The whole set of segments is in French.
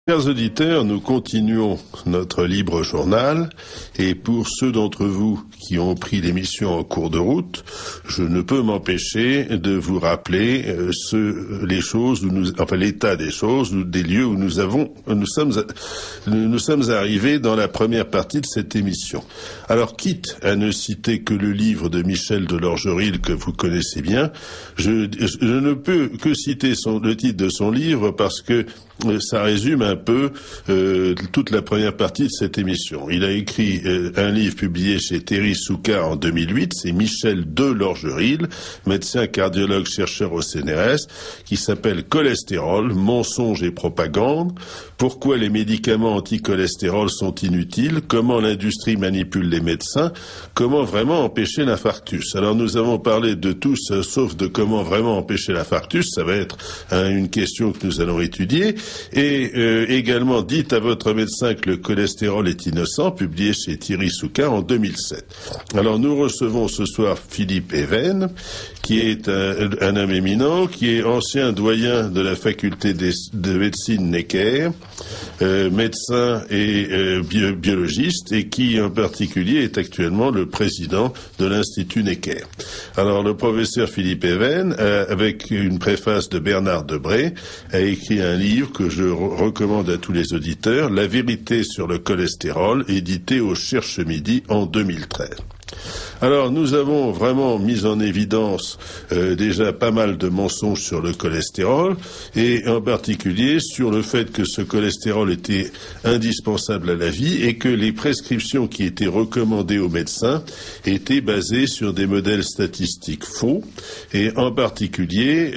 Chers auditeurs, nous continuons notre libre journal et pour ceux d'entre vous qui ont pris l'émission en cours de route, je ne peux m'empêcher de vous rappeler l'état des choses, des lieux où nous sommes arrivés dans la première partie de cette émission. Alors, quitte à ne citer que le livre de Michel de Lorgeril que vous connaissez bien, je ne peux que citer le titre de son livre parce que ça résume un peu toute la première partie de cette émission. Il a écrit un livre publié chez Thierry Soucard en 2008, c'est Michel de Lorgeril, médecin cardiologue chercheur au CNRS, qui s'appelle Cholestérol, mensonges et propagande, pourquoi les médicaments anti-cholestérol sont inutiles, comment l'industrie manipule les médecins, comment vraiment empêcher l'infarctus. Alors nous avons parlé de tout sauf de comment vraiment empêcher l'infarctus, ça va être une question que nous allons étudier. Et également, dites à votre médecin que le cholestérol est innocent, publié chez Thierry Soucard en 2007. Alors nous recevons ce soir Philippe Even, qui est un homme éminent, qui est ancien doyen de la faculté de médecine Necker, médecin et biologiste, et qui en particulier est actuellement le président de l'Institut Necker. Alors le professeur Philippe Even, avec une préface de Bernard Debré, a écrit un livre que je recommande à tous les auditeurs, La vérité sur le cholestérol, édité au Cherche Midi en 2013. Alors, nous avons vraiment mis en évidence déjà pas mal de mensonges sur le cholestérol, et en particulier sur le fait que ce cholestérol était indispensable à la vie et que les prescriptions qui étaient recommandées aux médecins étaient basées sur des modèles statistiques faux, et en particulier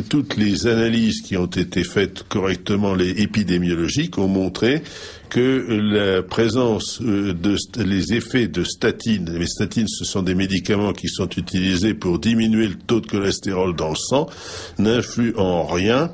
toutes les analyses qui ont été faites correctement, les épidémiologiques, ont montré que la présence les effets de statines, les statines ce sont des médicaments qui sont utilisés pour diminuer le taux de cholestérol dans le sang, n'influent en rien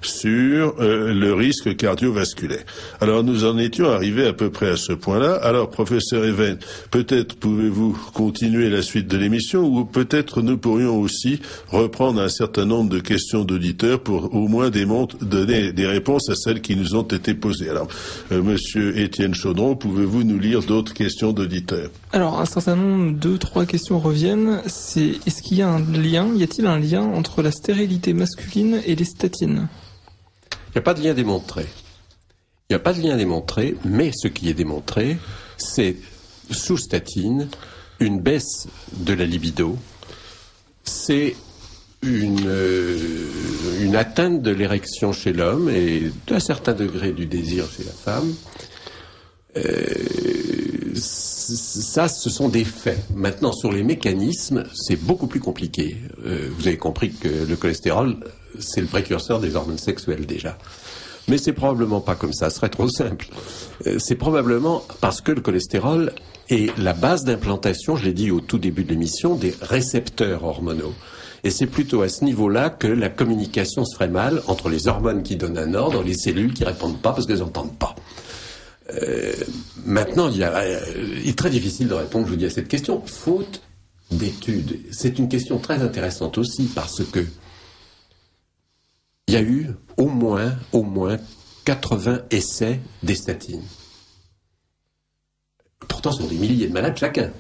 sur le risque cardiovasculaire. Alors nous en étions arrivés à peu près à ce point-là. Alors professeur Even, peut-être pouvez-vous continuer la suite de l'émission, ou peut-être nous pourrions aussi reprendre un certain nombre de questions d'auditeurs pour au moins donner des réponses à celles qui nous ont été posées. Alors monsieur Étienne Chaudron, pouvez-vous nous lire d'autres questions d'auditeurs? Alors un certain nombre, 2-3 questions reviennent. Est-ce qu'il y a y a-t-il un lien entre la stérilité masculine et les statines? Il n'y a pas de lien démontré. Il n'y a pas de lien démontré, mais ce qui est démontré, c'est sous statine une baisse de la libido, c'est une atteinte de l'érection chez l'homme et d'un certain degré du désir chez la femme. Ça, ce sont des faits. Maintenant, sur les mécanismes, c'est beaucoup plus compliqué. Vous avez compris que le cholestérol, c'est le précurseur des hormones sexuelles déjà. Mais c'est probablement pas comme ça, ce serait trop simple. C'est probablement parce que le cholestérol est la base d'implantation, je l'ai dit au tout début de l'émission, des récepteurs hormonaux. Et c'est plutôt à ce niveau-là que la communication se ferait mal entre les hormones qui donnent un ordre et les cellules qui répondent pas parce qu'elles n'entendent pas. Maintenant, il est très difficile de répondre, je vous dis, à cette question, faute d'études. C'est une question très intéressante aussi parce que il y a eu au moins 80 essais des statines. Pourtant, ce sont des milliers de malades chacun.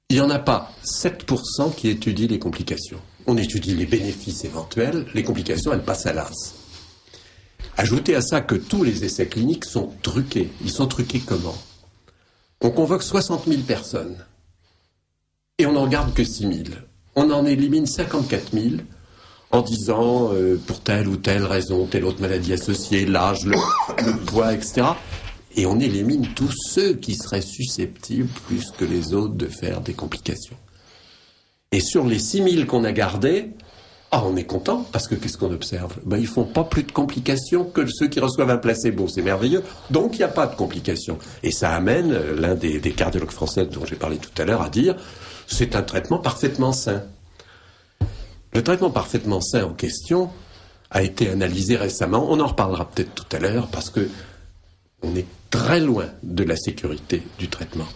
Il n'y en a pas 7% qui étudient les complications. On étudie les bénéfices éventuels, les complications, elles passent à l'as. Ajoutez à ça que tous les essais cliniques sont truqués. Ils sont truqués comment? On convoque 60 000 personnes et on n'en garde que 6 000. On en élimine 54 000 en disant pour telle ou telle raison, telle autre maladie associée, l'âge, le poids, etc. Et on élimine tous ceux qui seraient susceptibles, plus que les autres, de faire des complications. Et sur les 6 000 qu'on a gardés, on est content, parce que qu'est-ce qu'on observe? Ils font pas plus de complications que ceux qui reçoivent un placebo, c'est merveilleux. Donc il n'y a pas de complications. Et ça amène l'un des cardiologues français dont j'ai parlé tout à l'heure à dire c'est un traitement parfaitement sain. Le traitement parfaitement sain en question a été analysé récemment. On en reparlera peut-être tout à l'heure parce que on est très loin de la sécurité du traitement.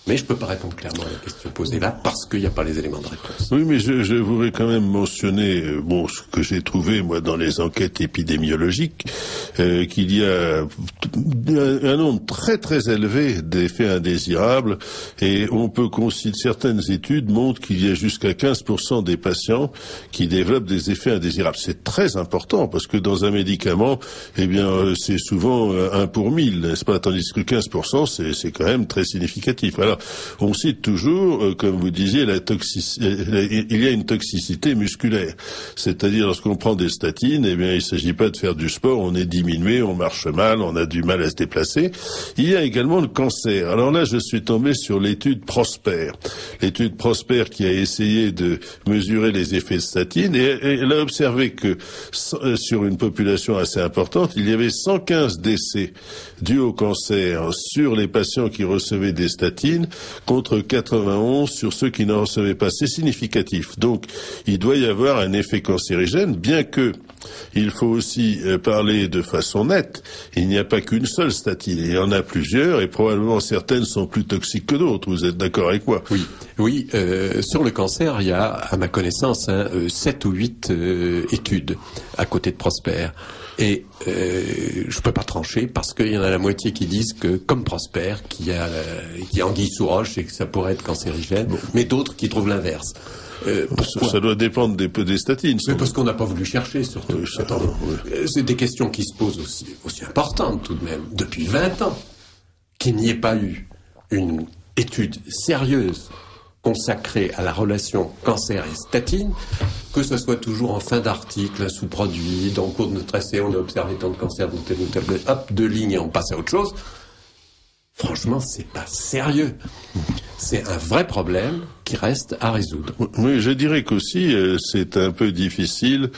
Mais je ne peux pas répondre clairement à la question posée là parce qu'il n'y a pas les éléments de réponse. Oui, mais je voudrais quand même mentionner, ce que j'ai trouvé moi dans les enquêtes épidémiologiques, qu'il y a un nombre très très élevé d'effets indésirables, et on peut considérer, certaines études montrent qu'il y a jusqu'à 15% des patients qui développent des effets indésirables. C'est très important parce que dans un médicament, c'est souvent 1 pour 1000, n'est-ce pas? Tandis que 15%, c'est quand même très significatif. Alors, on cite toujours, comme vous disiez, il y a une toxicité musculaire. C'est-à-dire, lorsqu'on prend des statines, il ne s'agit pas de faire du sport, on est diminué, on marche mal, on a du mal à se déplacer. Il y a également le cancer. Alors là, je suis tombé sur l'étude Prosper. L'étude Prosper qui a essayé de mesurer les effets de statine, et elle a observé que sur une population assez importante, il y avait 115 décès dus au cancer sur les patients qui recevaient des statines, contre 91 sur ceux qui n'en recevaient pas. C'est significatif. Donc, il doit y avoir un effet cancérigène, bien que il faut aussi parler de façon nette. Il n'y a pas qu'une seule statine. Il y en a plusieurs, et probablement certaines sont plus toxiques que d'autres. Vous êtes d'accord avec moi? Oui. Sur le cancer, il y a, à ma connaissance, 7 ou 8 études à côté de Prosper. Et je peux pas trancher parce qu'il y en a la moitié qui disent que, comme Prosper, qu'il y a anguille sous roche et que ça pourrait être cancérigène, mais d'autres qui trouvent l'inverse. Ça doit dépendre des statines. Mais parce qu'on n'a pas voulu chercher, surtout. C'est des questions qui se posent aussi importantes tout de même. Depuis 20 ans, qu'il n'y ait pas eu une étude sérieuse consacrée à la relation cancer et statine, que ce soit toujours en fin d'article, un sous-produit, dans le cours de notre essai, on a observé tant de cancers dans tel ou tel, hop, 2 lignes et on passe à autre chose. Franchement, c'est pas sérieux. C'est un vrai problème qui reste à résoudre. Oui, je dirais qu'aussi, c'est un peu difficile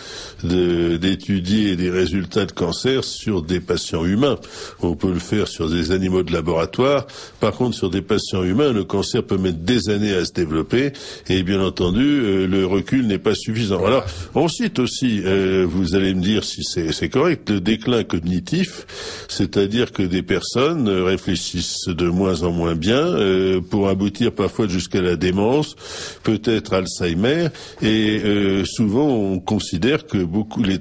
d'étudier des résultats de cancer sur des patients humains. On peut le faire sur des animaux de laboratoire. Par contre, sur des patients humains, le cancer peut mettre des années à se développer. Et bien entendu, le recul n'est pas suffisant. Alors, on cite aussi, vous allez me dire si c'est correct, le déclin cognitif. C'est-à-dire que des personnes réfléchissent de moins en moins bien, pour aboutir parfois jusqu'à la démence, peut-être Alzheimer, et souvent on considère que les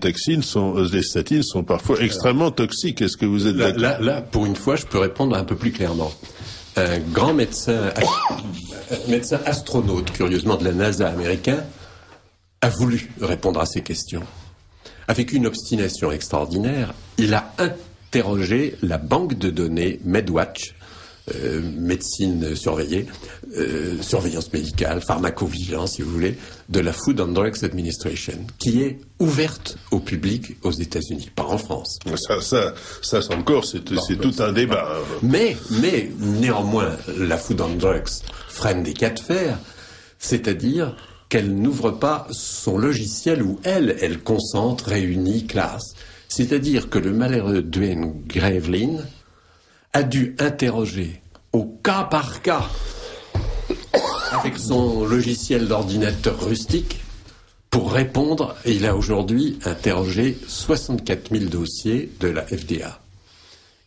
statines sont parfois extrêmement toxiques. Est-ce que vous êtes d'accord? Là, pour une fois, je peux répondre un peu plus clairement. Un grand médecin astronaute, curieusement de la NASA américain, a voulu répondre à ces questions. Avec une obstination extraordinaire, il a interrogé la banque de données MedWatch, médecine surveillée, surveillance médicale, pharmacovigilance, si vous voulez, de la Food and Drugs Administration, qui est ouverte au public aux États-Unis, pas en France. Ça encore, c'est tout un débat. Mais néanmoins, la Food and Drugs freine des cas de fer, c'est-à-dire qu'elle n'ouvre pas son logiciel où elle concentre, réunit, classe. C'est-à-dire que le malheureux Duane Gravelin a dû interroger au cas par cas avec son logiciel d'ordinateur rustique pour répondre, et il a aujourd'hui interrogé 64 000 dossiers de la FDA.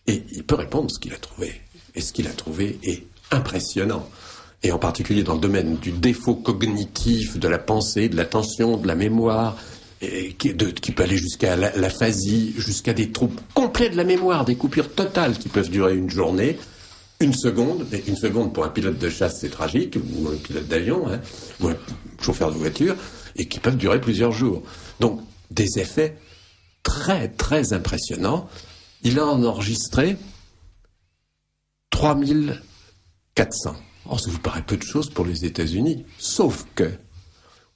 Et il peut répondre ce qu'il a trouvé. Et ce qu'il a trouvé est impressionnant. Et en particulier dans le domaine du défaut cognitif, de la pensée, de l'attention, de la mémoire, et qui peut aller jusqu'à l'aphasie, jusqu'à des troubles complets de la mémoire, des coupures totales qui peuvent durer une journée, une seconde pour un pilote de chasse c'est tragique, ou un pilote d'avion, ou un chauffeur de voiture, et qui peuvent durer plusieurs jours. Donc des effets très très impressionnants. Il a enregistré 3400. Or, ça vous paraît peu de choses pour les États-Unis, sauf que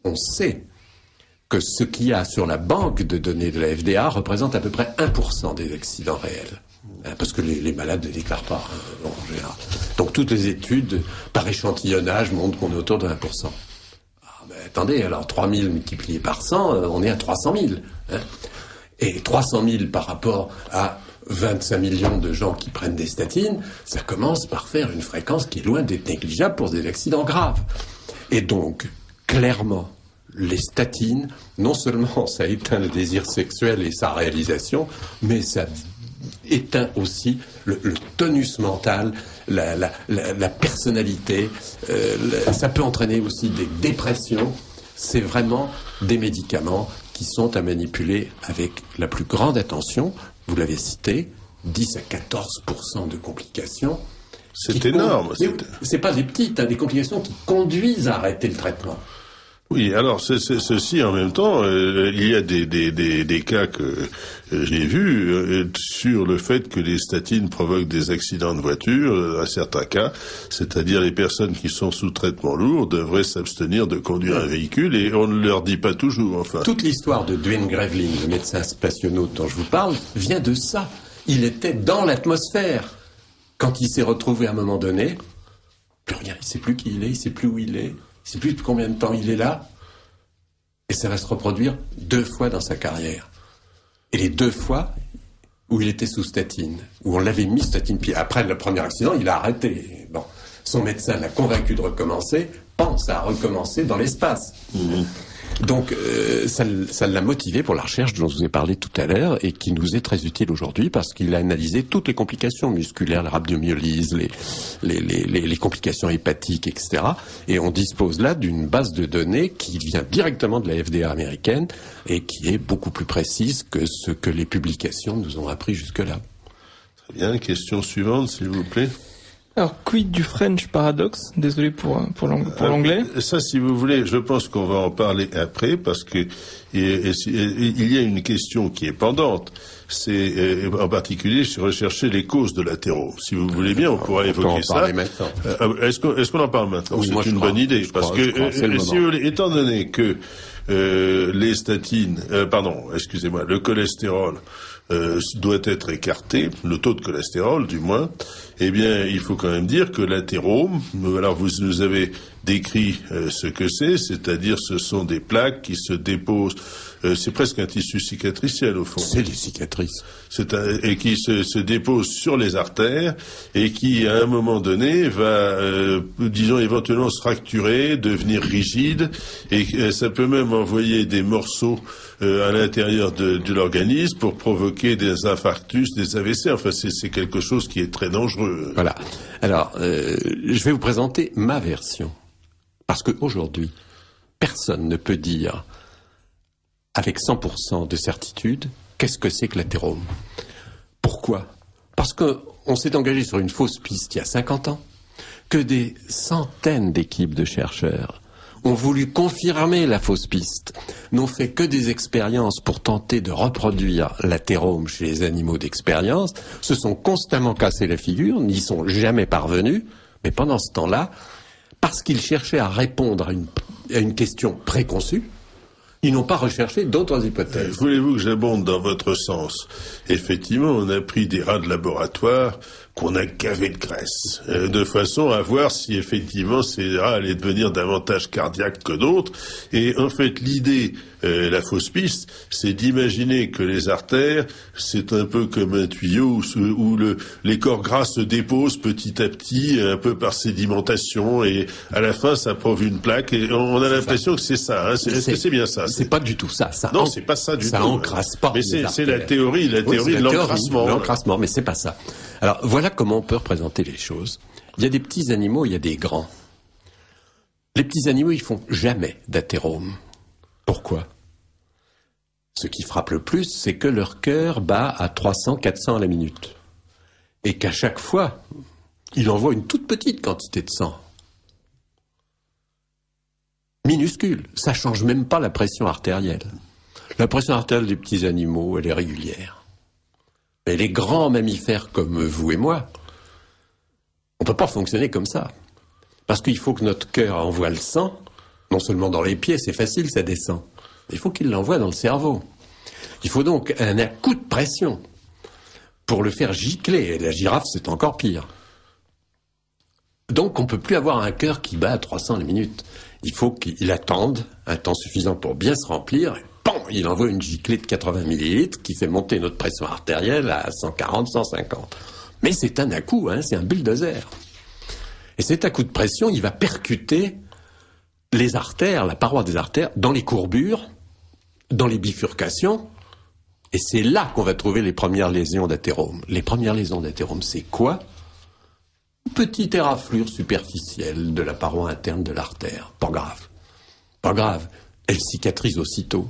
on sait que ce qu'il y a sur la banque de données de la FDA représente à peu près 1% des accidents réels. Parce que les malades ne déclarent pas, en général. Donc toutes les études par échantillonnage montrent qu'on est autour de 1%. Ah, mais attendez, alors 3000 multiplié par 100, on est à 300 000. Et 300 000 par rapport à 25 millions de gens qui prennent des statines, ça commence par faire une fréquence qui est loin d'être négligeable pour des accidents graves. Et donc, clairement, les statines, non seulement ça éteint le désir sexuel et sa réalisation, mais ça éteint aussi le tonus mental, la personnalité. Ça peut entraîner aussi des dépressions. C'est vraiment des médicaments qui sont à manipuler avec la plus grande attention. Vous l'avez cité, 10 à 14% de complications. C'est énorme. C'est pas des petites, des complications qui conduisent à arrêter le traitement. Oui, alors ceci en même temps, il y a des cas que j'ai vus sur le fait que les statines provoquent des accidents de voiture, à certains cas, c'est-à-dire les personnes qui sont sous traitement lourd devraient s'abstenir de conduire un véhicule et on ne leur dit pas toujours, enfin. Toute l'histoire de Duane Grevlin, le médecin spationaute dont je vous parle, vient de ça. Il était dans l'atmosphère. Quand il s'est retrouvé à un moment donné, plus rien, il ne sait plus qui il est, il ne sait plus où il est. Il ne sait plus depuis combien de temps il est là. Et ça va se reproduire 2 fois dans sa carrière. Et les 2 fois où il était sous statine, où on l'avait mis statine, puis après le premier accident, il a arrêté. Bon, son médecin l'a convaincu de recommencer, pense à recommencer dans l'espace. Mmh. Donc ça l'a motivé pour la recherche dont je vous ai parlé tout à l'heure et qui nous est très utile aujourd'hui parce qu'il a analysé toutes les complications musculaires, la rhabdomyolyse, les complications hépatiques, etc. Et on dispose là d'une base de données qui vient directement de la FDA américaine et qui est beaucoup plus précise que ce que les publications nous ont appris jusque-là. Très bien, question suivante s'il vous plaît. Alors, quid du French paradox? Désolé pour l'anglais. Ça, si vous voulez, je pense qu'on va en parler après, parce que il y a une question qui est pendante. C'est en particulier rechercher les causes de l'athérome. Si vous voulez bien, on pourra évoquer ça. Est-ce qu'on en parle maintenant? Oui, c'est une bonne idée, parce que si vous voulez, étant donné que les statines, le cholestérol doit être écarté, le taux de cholestérol du moins, eh bien il faut quand même dire que l'athérome, alors vous nous avez décrit ce que c'est-à-dire ce sont des plaques qui se déposent, c'est presque un tissu cicatriciel au fond. C'est des cicatrices. Et qui se déposent sur les artères et qui à un moment donné va, disons éventuellement se fracturer, devenir rigide et ça peut même envoyer des morceaux à l'intérieur de l'organisme pour provoquer des infarctus, des AVC. Enfin, c'est quelque chose qui est très dangereux. Voilà. Alors, je vais vous présenter ma version. Parce qu'aujourd'hui, personne ne peut dire avec 100% de certitude qu'est-ce que c'est que l'athérome. Pourquoi? Parce qu'on s'est engagé sur une fausse piste il y a 50 ans, que des centaines d'équipes de chercheurs ont voulu confirmer la fausse piste, n'ont fait que des expériences pour tenter de reproduire l'athérome chez les animaux d'expérience, se sont constamment cassés la figure, n'y sont jamais parvenus, mais pendant ce temps-là, parce qu'ils cherchaient à répondre à une question préconçue, ils n'ont pas recherché d'autres hypothèses. Voulez-vous que j'abonde dans votre sens? Effectivement, on a pris des rats de laboratoire qu'on a gavés de graisse, de façon à voir si effectivement ces rats allaient devenir davantage cardiaques que d'autres. Et en fait, l'idée, la fausse piste, c'est d'imaginer que les artères, c'est un peu comme un tuyau où les corps gras se déposent petit à petit, un peu par sédimentation, et à la fin, ça prouve une plaque. Et on a l'impression que c'est ça. Hein. Est-ce que c'est bien ça? C'est pas du tout ça. Non, c'est pas ça du tout. Ça encrasse pas. Mais c'est la théorie de l'encrassement. L'encrassement, mais c'est pas ça. Alors, voilà comment on peut représenter les choses. Il y a des petits animaux, il y a des grands. Les petits animaux, ils font jamais d'athérome. Pourquoi? Ce qui frappe le plus, c'est que leur cœur bat à 300, 400 à la minute. Et qu'à chaque fois, il envoie une toute petite quantité de sang. Minuscule. Ça change même pas la pression artérielle. La pression artérielle des petits animaux, elle est régulière. Mais les grands mammifères comme vous et moi, on ne peut pas fonctionner comme ça. Parce qu'il faut que notre cœur envoie le sang, non seulement dans les pieds, c'est facile, ça descend. Il faut qu'il l'envoie dans le cerveau. Il faut donc un coup de pression pour le faire gicler. Et la girafe, c'est encore pire. Donc on ne peut plus avoir un cœur qui bat à 300 la minute. Il faut qu'il attende un temps suffisant pour bien se remplir. Il envoie une giclée de 80 millilitres qui fait monter notre pression artérielle à 140, 150. Mais c'est un à-coup, c'est un bulldozer. Et cet à-coup de pression, il va percuter les artères, la paroi des artères, dans les courbures, dans les bifurcations, Et c'est là qu'on va trouver les premières lésions d'athérome. Les premières lésions d'athérome, c'est quoi? Une petite éraflure superficielle de la paroi interne de l'artère. Pas grave. Pas grave. Elles cicatrisent aussitôt.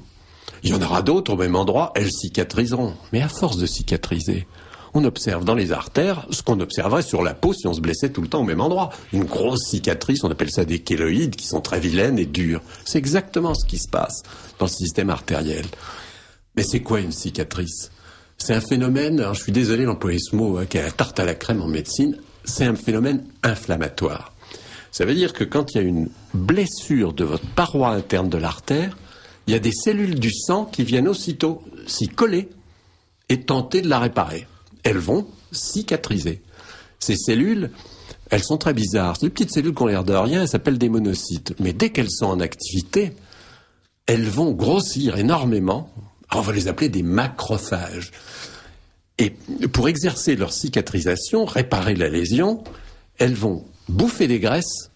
Il y en aura d'autres au même endroit, elles cicatriseront. Mais à force de cicatriser, on observe dans les artères ce qu'on observerait sur la peau si on se blessait tout le temps au même endroit. Une grosse cicatrice, on appelle ça des kéloïdes, qui sont très vilaines et dures. C'est exactement ce qui se passe dans le système artériel. Mais c'est quoi une cicatrice? C'est un phénomène, alors je suis désolé d'employer ce mot, qui est la tarte à la crème en médecine, c'est un phénomène inflammatoire. Ça veut dire que quand il y a une blessure de votre paroi interne de l'artère, il y a des cellules du sang qui viennent aussitôt s'y coller et tenter de la réparer. Elles vont cicatriser. Ces cellules, elles sont très bizarres. Ces petites cellules qui ont l'air de rien, elles s'appellent des monocytes. Mais dès qu'elles sont en activité, elles vont grossir énormément. On va les appeler des macrophages. Et pour exercer leur cicatrisation, réparer la lésion, elles vont bouffer des graisses,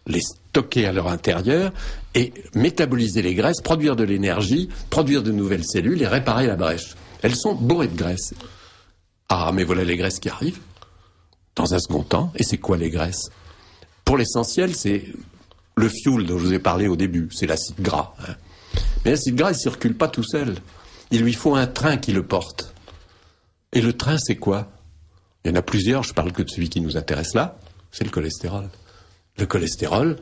les stocker à leur intérieur et métaboliser les graisses, produire de l'énergie, produire de nouvelles cellules et réparer la brèche. Elles sont bourrées de graisses. Ah, mais voilà les graisses qui arrivent dans un second temps. Et c'est quoi les graisses? Pour l'essentiel, c'est le fuel dont je vous ai parlé au début, c'est l'acide gras. Mais l'acide gras, il ne circule pas tout seul. Il lui faut un train qui le porte. Et le train, c'est quoi? Il y en a plusieurs, je parle que de celui qui nous intéresse là, c'est le cholestérol. Le cholestérol,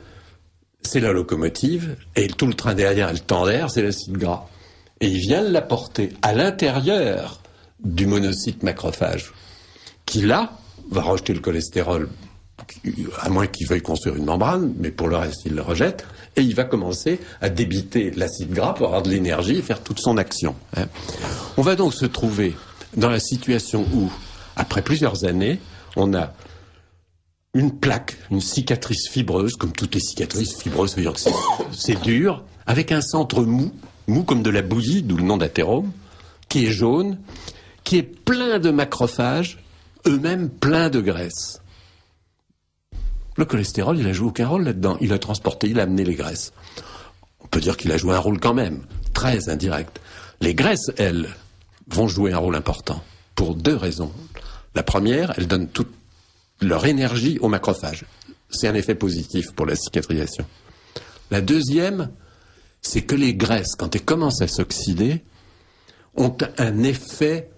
c'est la locomotive, et tout le train derrière, le temps d'air, c'est l'acide gras. Et il vient l'apporter à l'intérieur du monocyte macrophage, qui là, va rejeter le cholestérol, à moins qu'il veuille construire une membrane, mais pour le reste, il le rejette, et il va commencer à débiter l'acide gras pour avoir de l'énergie et faire toute son action. On va donc se trouver dans la situation où, après plusieurs années, on a une plaque, une cicatrice fibreuse, comme toutes les cicatrices fibreuses, c'est-à-dire que c'est dur, avec un centre mou comme de la bouillie, d'où le nom d'athérome, qui est jaune, qui est plein de macrophages, eux-mêmes pleins de graisse. Le cholestérol, il a joué aucun rôle là-dedans. Il a transporté, il a amené les graisses. On peut dire qu'il a joué un rôle quand même, très indirect. Les graisses, elles, vont jouer un rôle important, pour deux raisons. La première, elles donnent toute leur énergie aux macrophages. C'est un effet positif pour la cicatrisation. La deuxième, c'est que les graisses, quand elles commencent à s'oxyder, ont un effet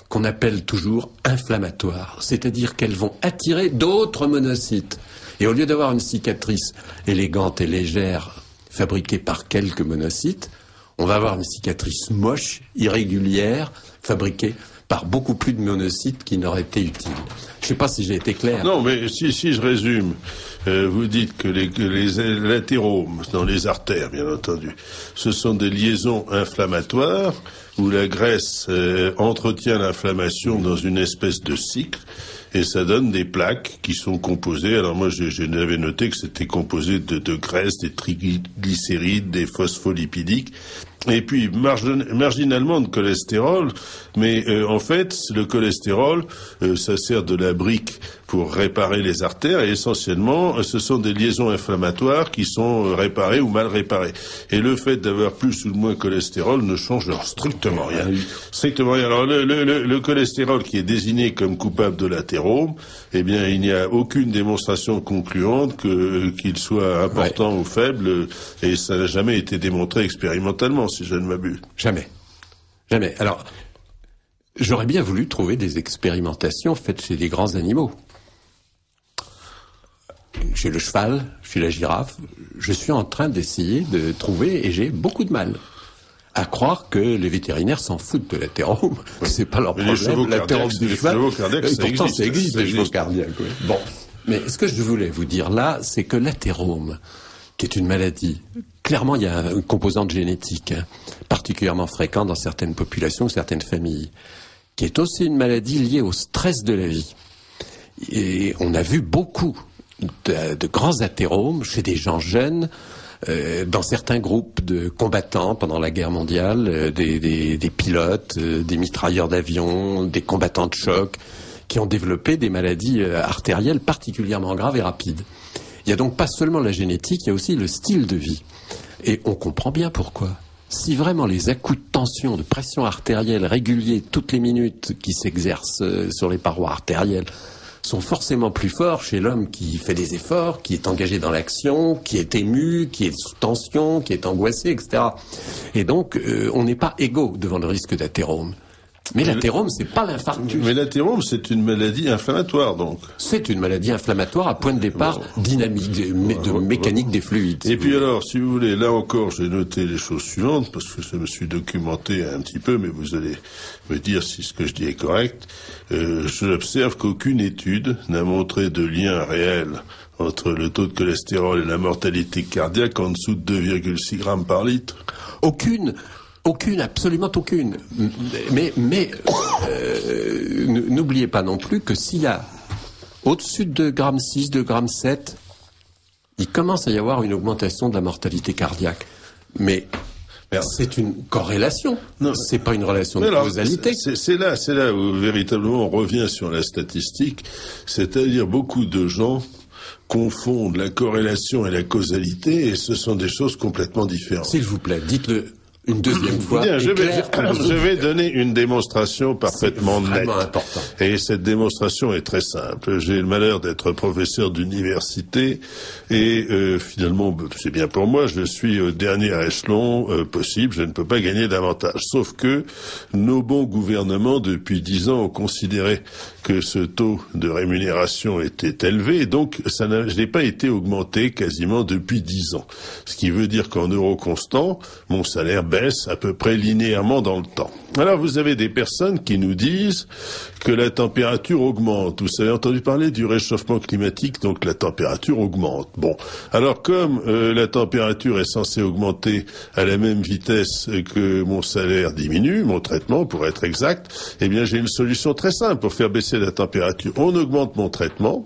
qu'on appelle toujours inflammatoire. C'est-à-dire qu'elles vont attirer d'autres monocytes. Et au lieu d'avoir une cicatrice élégante et légère, fabriquée par quelques monocytes, on va avoir une cicatrice moche, irrégulière, fabriquée par beaucoup plus de monocytes qui n'auraient été utiles. Je ne sais pas si j'ai été clair. Non, mais si je résume, vous dites que l'athéromes dans les artères, bien entendu, ce sont des liaisons inflammatoires où la graisse entretient l'inflammation dans une espèce de cycle. Et ça donne des plaques qui sont composées, alors moi j'avais noté que c'était composé de graisse, des triglycérides, des phospholipidiques, et puis marginalement de cholestérol, mais en fait le cholestérol, ça sert de la brique pour réparer les artères, et essentiellement ce sont des liaisons inflammatoires qui sont réparées ou mal réparées. Et le fait d'avoir plus ou moins de cholestérol ne change strictement rien. Strictement rien. Alors le cholestérol qui est désigné comme coupable de l'athérome, eh bien il n'y a aucune démonstration concluante qu'il soit important ou faible, et ça n'a jamais été démontré expérimentalement, si je ne m'abuse. Jamais. Jamais. Alors, j'aurais bien voulu trouver des expérimentations faites chez des grands animaux. Chez le cheval, chez la girafe, je suis en train d'essayer de trouver, et j'ai beaucoup de mal à croire que les vétérinaires s'en foutent de l'athérome. C'est pas leur problème, l'athérome du cheval. Et pourtant, ça existe, les chevaux cardiaques. Oui. Bon. Mais ce que je voulais vous dire là, c'est que l'athérome, qui est une maladie, clairement, il y a une composante génétique particulièrement fréquente dans certaines populations, certaines familles, qui est aussi une maladie liée au stress de la vie. Et on a vu beaucoup de grands athéromes chez des gens jeunes, dans certains groupes de combattants pendant la guerre mondiale, des pilotes, des mitrailleurs d'avion, des combattants de choc, qui ont développé des maladies artérielles particulièrement graves et rapides. Il n'y a donc pas seulement la génétique, il y a aussi le style de vie. Et on comprend bien pourquoi. si vraiment les à-coups de tension, de pression artérielle réguliers toutes les minutes qui s'exercent sur les parois artérielles sont forcément plus forts chez l'homme qui fait des efforts, qui est engagé dans l'action, qui est ému, qui est sous tension, qui est angoissé, etc. Et donc, on n'est pas égaux devant le risque d'athérome. Mais l'athérome, c'est pas l'infarctus. Mais l'athérome, c'est une maladie inflammatoire, donc. C'est une maladie inflammatoire à point de départ dynamique, de mécanique des fluides. Et puis alors, si vous voulez, là encore, j'ai noté les choses suivantes, parce que je me suis documenté un petit peu, mais vous allez me dire si ce que je dis est correct. J'observe qu'aucune étude n'a montré de lien réel entre le taux de cholestérol et la mortalité cardiaque en dessous de 2,6 grammes par litre. Aucune, absolument aucune. Mais n'oubliez pas non plus que s'il y a au-dessus de 2,6 g, 2,7 g, il commence à y avoir une augmentation de la mortalité cardiaque. Mais c'est une corrélation. Non, c'est pas une relation de causalité. C'est là où véritablement on revient sur la statistique. C'est-à-dire beaucoup de gens confondent la corrélation et la causalité, et ce sont des choses complètement différentes. S'il vous plaît, dites-le une deuxième fois. Bien, je vais donner une démonstration parfaitement nette. Important. Et cette démonstration est très simple. J'ai le malheur d'être professeur d'université et finalement, c'est bien pour moi, je suis au dernier échelon possible, je ne peux pas gagner davantage. Sauf que nos bons gouvernements, depuis 10 ans, ont considéré que ce taux de rémunération était élevé, et donc je n'ai pas été augmenté quasiment depuis 10 ans. Ce qui veut dire qu'en euros constants, mon salaire baisse à peu près linéairement dans le temps. Alors vous avez des personnes qui nous disent que la température augmente. Vous avez entendu parler du réchauffement climatique, donc la température augmente. Bon, alors comme la température est censée augmenter à la même vitesse que mon salaire diminue, mon traitement pour être exact, eh bien j'ai une solution très simple pour faire baisser la température. On augmente mon traitement,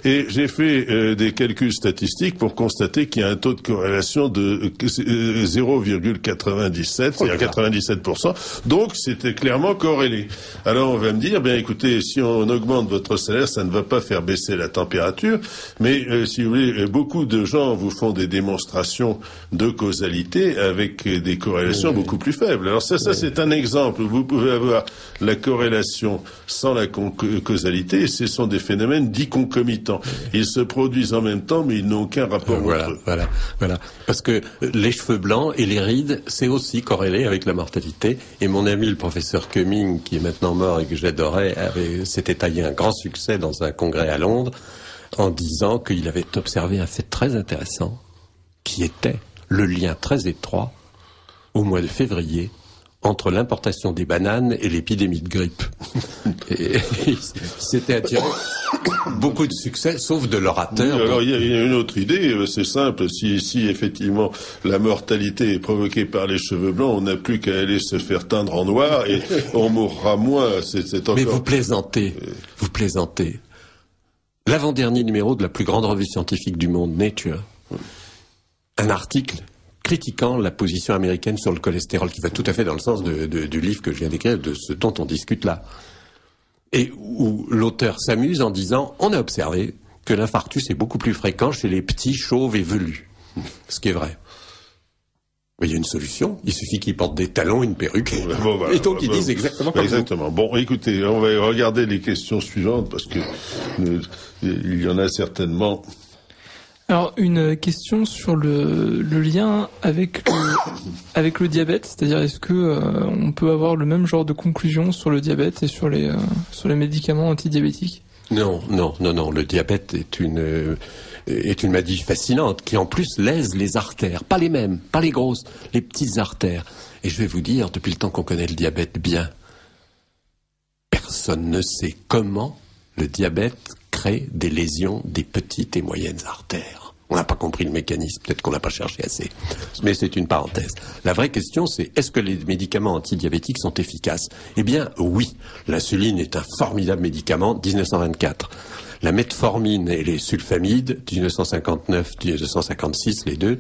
et j'ai fait des calculs statistiques pour constater qu'il y a un taux de corrélation de 0,97, c'est-à-dire 97%. Donc, c'était clairement corrélé. Alors, on va me dire, bien écoutez, si on augmente votre salaire, ça ne va pas faire baisser la température, mais si vous voulez, beaucoup de gens vous font des démonstrations de causalité avec des corrélations beaucoup plus faibles. Alors ça c'est un exemple. Vous pouvez avoir la corrélation sans la causalité, et ce sont des phénomènes dits concomitants. Ils se produisent en même temps, mais ils n'ont aucun rapport entre eux. Voilà. Parce que les cheveux blancs et les rides, c'est aussi corrélé avec la mortalité. Et mon ami, le professeur Cumming, qui est maintenant mort et que j'adorais, s'était taillé un grand succès dans un congrès à Londres en disant qu'il avait observé un fait très intéressant, qui était le lien très étroit, au mois de février, entre l'importation des bananes et l'épidémie de grippe. Et il s'était attiré beaucoup de succès, sauf de l'orateur. Oui, alors il y a une autre idée, c'est simple, si effectivement la mortalité est provoquée par les cheveux blancs, on n'a plus qu'à aller se faire teindre en noir et on mourra moins. C'est encore... Mais vous plaisantez. L'avant-dernier numéro de la plus grande revue scientifique du monde, Nature, un article critiquant la position américaine sur le cholestérol, qui va tout à fait dans le sens du livre que je viens d'écrire, de ce dont on discute là. Et où l'auteur s'amuse en disant, on a observé que l'infarctus est beaucoup plus fréquent chez les petits chauves et velus. Ce qui est vrai. Mais il y a une solution, il suffit qu'ils portent des talons et une perruque. Et donc ils disent exactement comme exactement. Bon, écoutez, on va regarder les questions suivantes, parce que il y en a certainement... Alors, une question sur le lien avec le diabète, c'est-à-dire est-ce que on peut avoir le même genre de conclusion sur le diabète et sur les médicaments antidiabétiques? Non. Le diabète est une maladie fascinante qui en plus lèse les artères, pas les mêmes, pas les grosses, les petites artères. Et je vais vous dire, depuis le temps qu'on connaît le diabète bien, personne ne sait comment le diabète crée des lésions des petites et moyennes artères. On n'a pas compris le mécanisme, peut-être qu'on n'a pas cherché assez. Mais c'est une parenthèse. La vraie question, c'est est-ce que les médicaments antidiabétiques sont efficaces? Eh bien, oui. L'insuline est un formidable médicament, 1924. La metformine et les sulfamides, 1959, 1956, les deux,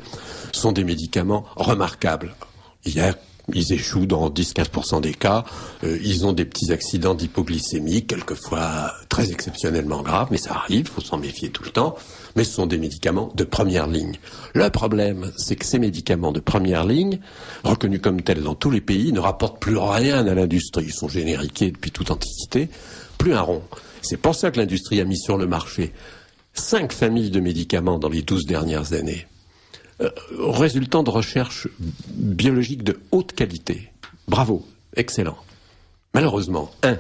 sont des médicaments remarquables. Il y a Ils échouent dans 10-15% des cas. Ils ont des petits accidents d'hypoglycémie, quelquefois très exceptionnellement graves, mais ça arrive, il faut s'en méfier tout le temps. Mais ce sont des médicaments de première ligne. Le problème, c'est que ces médicaments de première ligne, reconnus comme tels dans tous les pays, ne rapportent plus rien à l'industrie. Ils sont génériqués depuis toute antiquité, plus un rond. C'est pour ça que l'industrie a mis sur le marché 5 familles de médicaments dans les 12 dernières années, résultant de recherches biologiques de haute qualité. Bravo, excellent. Malheureusement, 1,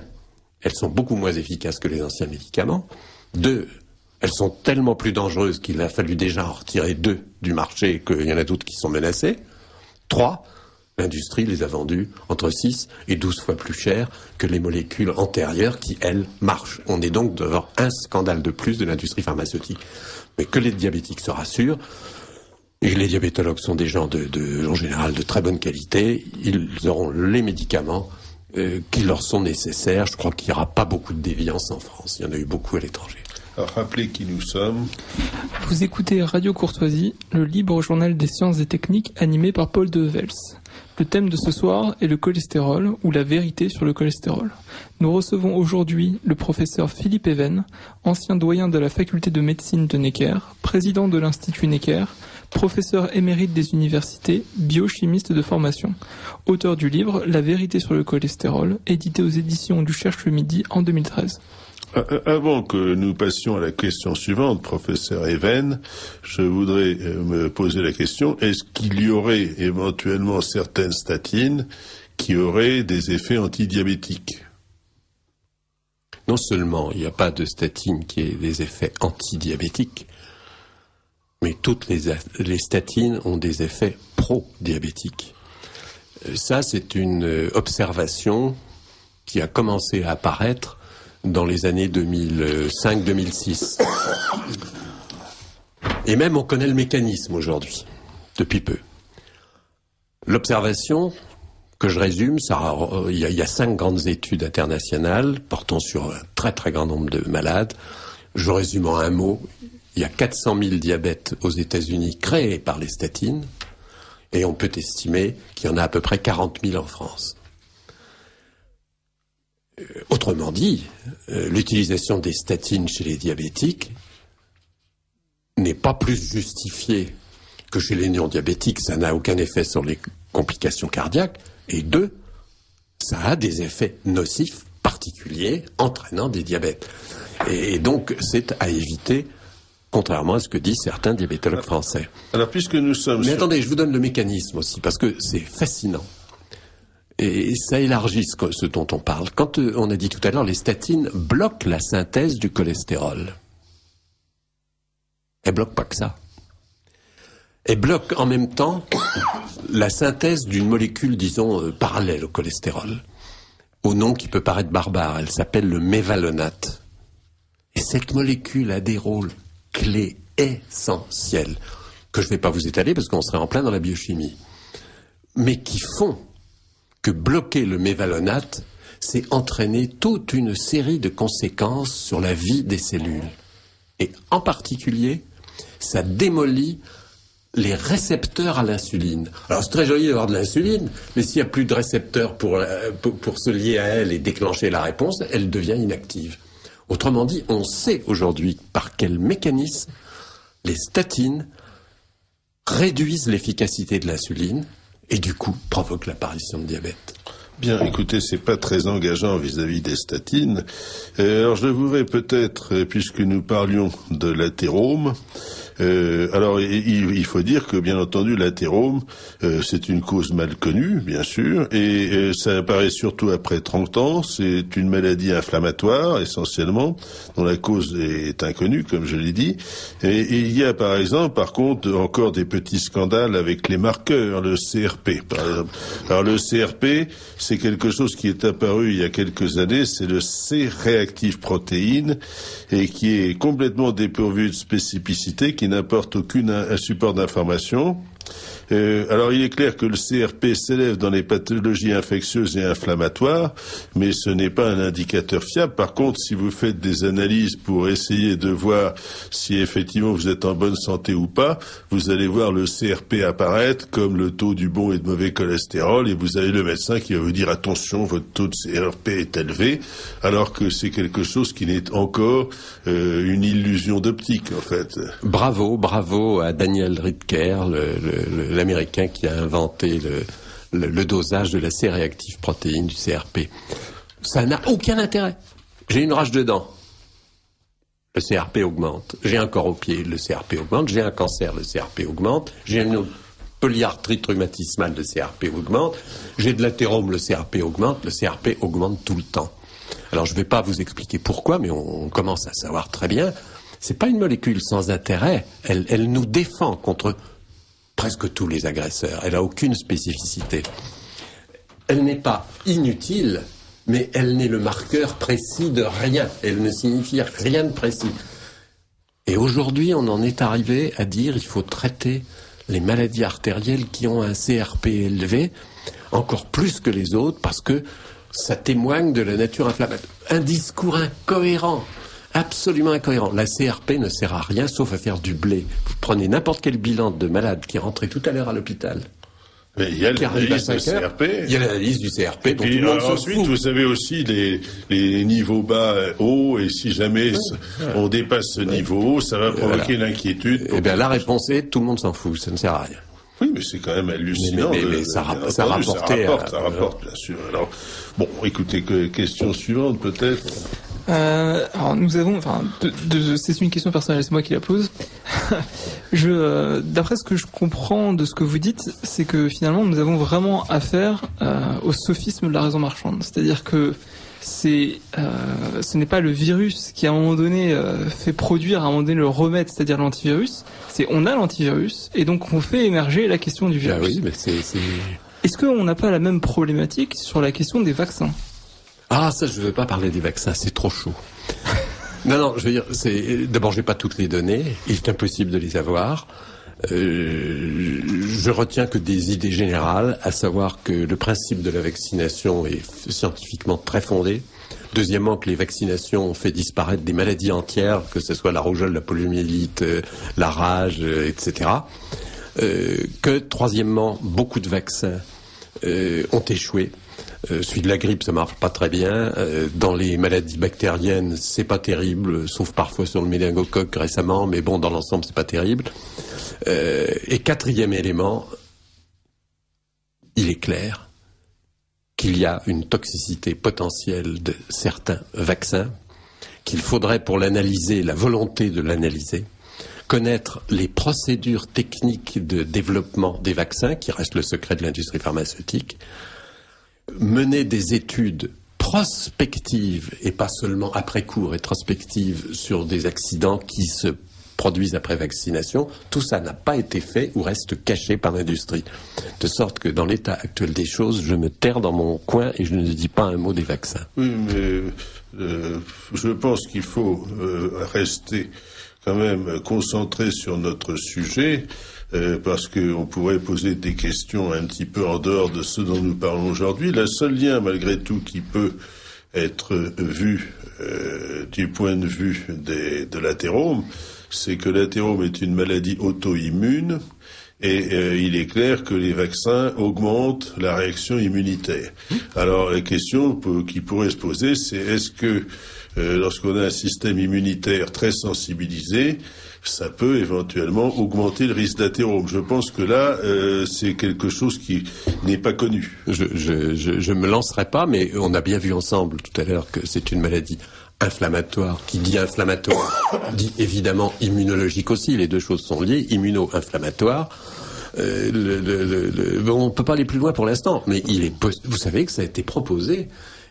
elles sont beaucoup moins efficaces que les anciens médicaments. 2, elles sont tellement plus dangereuses qu'il a fallu déjà en retirer 2 du marché et qu'il y en a d'autres qui sont menacés. 3, l'industrie les a vendues entre 6 et 12 fois plus cher que les molécules antérieures qui, elles, marchent. On est donc devant un scandale de plus de l'industrie pharmaceutique. Mais que les diabétiques se rassurent, et les diabétologues sont des gens en général de très bonne qualité, ils auront les médicaments qui leur sont nécessaires. Je crois qu'il n'y aura pas beaucoup de déviance en France. Il y en a eu beaucoup à l'étranger. Alors, rappelez qui nous sommes. Vous écoutez Radio Courtoisie, le libre journal des sciences et techniques animé par Paul de Vels. Le thème de ce soir est le cholestérol ou la vérité sur le cholestérol. Nous recevons aujourd'hui le professeur Philippe Even, ancien doyen de la faculté de médecine de Necker, président de l'Institut Necker, professeur émérite des universités, biochimiste de formation, auteur du livre La vérité sur le cholestérol, édité aux éditions du Cherche le Midi en 2013. Avant que nous passions à la question suivante, professeur Even, je voudrais me poser la question, est-ce qu'il y aurait éventuellement certaines statines qui auraient des effets antidiabétiques? Non seulement il n'y a pas de statine qui ait des effets antidiabétiques, mais toutes les statines ont des effets pro-diabétiques. Ça, c'est une observation qui a commencé à apparaître dans les années 2005-2006. Et même on connaît le mécanisme aujourd'hui, depuis peu. L'observation, que je résume, il y a 5 grandes études internationales portant sur un très très grand nombre de malades. Je résume en un mot, il y a 400 000 diabètes aux États-Unis créés par les statines, et on peut estimer qu'il y en a à peu près 40 000 en France. Autrement dit, l'utilisation des statines chez les diabétiques n'est pas plus justifiée que chez les non-diabétiques. Ça n'a aucun effet sur les complications cardiaques. Et 2, ça a des effets nocifs particuliers entraînant des diabètes. Et donc, c'est à éviter, contrairement à ce que disent certains diabétologues français. Alors, puisque nous sommes... Mais attendez, je vous donne le mécanisme aussi, parce que c'est fascinant. Et ça élargit ce dont on parle. Quand on a dit tout à l'heure, les statines bloquent la synthèse du cholestérol. Elles bloquent pas que ça. Elles bloquent en même temps la synthèse d'une molécule, disons, parallèle au cholestérol, au nom qui peut paraître barbare. Elle s'appelle le mévalonate. Et cette molécule a des rôles clés essentiels, que je ne vais pas vous étaler parce qu'on serait en plein dans la biochimie, mais qui font que bloquer le mévalonate, c'est entraîner toute une série de conséquences sur la vie des cellules. Et en particulier, ça démolit les récepteurs à l'insuline. Alors c'est très joli d'avoir de l'insuline, mais s'il n'y a plus de récepteurs pour se lier à elle et déclencher la réponse, elle devient inactive. Autrement dit, on sait aujourd'hui par quel mécanisme les statines réduisent l'efficacité de l'insuline et du coup provoquent l'apparition de diabète. Bien, écoutez, c'est pas très engageant vis-à-vis des statines. Alors je voudrais peut-être, puisque nous parlions de l'athérome, alors il faut dire que bien entendu l'athérome c'est une cause mal connue bien sûr et ça apparaît surtout après 30 ans, c'est une maladie inflammatoire essentiellement dont la cause est inconnue comme je l'ai dit et il y a par exemple par contre encore des petits scandales avec les marqueurs, le CRP par exemple. Alors le CRP c'est quelque chose qui est apparu il y a quelques années, c'est le C-réactive protéine et qui est complètement dépourvu de spécificité, qui n'apporte aucun support d'information Alors il est clair que le CRP s'élève dans les pathologies infectieuses et inflammatoires, mais ce n'est pas un indicateur fiable. Par contre, si vous faites des analyses pour essayer de voir si effectivement vous êtes en bonne santé ou pas, vous allez voir le CRP apparaître comme le taux du bon et de mauvais cholestérol, et vous avez le médecin qui va vous dire attention, votre taux de CRP est élevé, alors que c'est quelque chose qui n'est encore une illusion d'optique en fait. Bravo à Daniel Ridker, l'Américain qui a inventé le dosage de la C-réactive protéine du CRP. Ça n'a aucun intérêt. J'ai une rage de dents, le CRP augmente. J'ai un corps au pied, le CRP augmente. J'ai un cancer, le CRP augmente. J'ai une polyarthrite rhumatismale, le CRP augmente. J'ai de l'athérome, le CRP augmente. Le CRP augmente tout le temps. Alors je ne vais pas vous expliquer pourquoi, mais on commence à savoir très bien. C'est pas une molécule sans intérêt. Elle nous défend contre presque tous les agresseurs. Elle n'a aucune spécificité. Elle n'est pas inutile, mais elle n'est le marqueur précis de rien. Elle ne signifie rien de précis. Et aujourd'hui, on en est arrivé à dire qu'il faut traiter les maladies artérielles qui ont un CRP élevé, encore plus que les autres, parce que ça témoigne de la nature inflammatoire. Un discours incohérent. Absolument incohérent. La CRP ne sert à rien sauf à faire du blé. Vous prenez n'importe quel bilan de malade qui est rentré tout à l'heure à l'hôpital. Mais il y a l'analyse du CRP. Il y a l'analyse du CRP. Et puis ensuite, vous avez aussi les niveaux bas hauts, et si jamais on dépasse ce niveau, ça va provoquer l'inquiétude. Eh bien, la réponse est tout le monde s'en fout, ça ne sert à rien. Oui, mais c'est quand même hallucinant. Mais ça rapporte, bien sûr. Alors, bon, écoutez, question suivante peut-être. Alors nous avons, c'est une question personnelle, c'est moi qui la pose. D'après ce que je comprends de ce que vous dites, c'est que finalement nous avons vraiment affaire au sophisme de la raison marchande. C'est-à-dire que ce n'est pas le virus qui à un moment donné fait produire à un moment donné le remède, c'est-à-dire l'antivirus. On a l'antivirus et donc on fait émerger la question du virus. Ah oui, mais Est-ce qu'on n'a pas la même problématique sur la question des vaccins ? Ah, ça, je ne veux pas parler des vaccins, c'est trop chaud. Non, je veux dire, d'abord, j'ai pas toutes les données, il est impossible de les avoir. Je retiens que des idées générales, à savoir que le principe de la vaccination est scientifiquement très fondé. Deuxièmement, que les vaccinations ont fait disparaître des maladies entières, que ce soit la rougeole, la poliomyélite, la rage, etc. Que, troisièmement, beaucoup de vaccins ont échoué. Celui de la grippe, ça marche pas très bien. Dans les maladies bactériennes, c'est pas terrible, sauf parfois sur le méningocoque récemment, mais bon, dans l'ensemble, c'est pas terrible. Et quatrième élément, il est clair qu'il y a une toxicité potentielle de certains vaccins, qu'il faudrait pour l'analyser, la volonté de l'analyser, connaître les procédures techniques de développement des vaccins, qui reste le secret de l'industrie pharmaceutique, mener des études prospectives et pas seulement après coup, rétrospectives sur des accidents qui se produisent après vaccination. Tout ça n'a pas été fait ou reste caché par l'industrie. De sorte que dans l'état actuel des choses, je me terre dans mon coin et je ne dis pas un mot des vaccins. Oui, mais je pense qu'il faut rester quand même concentré sur notre sujet. Parce qu'on pourrait poser des questions un petit peu en dehors de ce dont nous parlons aujourd'hui. Le seul lien, malgré tout, qui peut être vu du point de vue de l'athérome, c'est que l'athérome est une maladie auto-immune et il est clair que les vaccins augmentent la réaction immunitaire. Alors la question qui pourrait se poser, c'est est-ce que lorsqu'on a un système immunitaire très sensibilisé, ça peut éventuellement augmenter le risque d'athérome. Je pense que là, c'est quelque chose qui n'est pas connu. Je me lancerai pas, mais on a bien vu ensemble tout à l'heure que c'est une maladie inflammatoire. Qui dit inflammatoire dit évidemment immunologique aussi. Les deux choses sont liées. Immuno-inflammatoire. On ne peut pas aller plus loin pour l'instant, mais vous savez que ça a été proposé.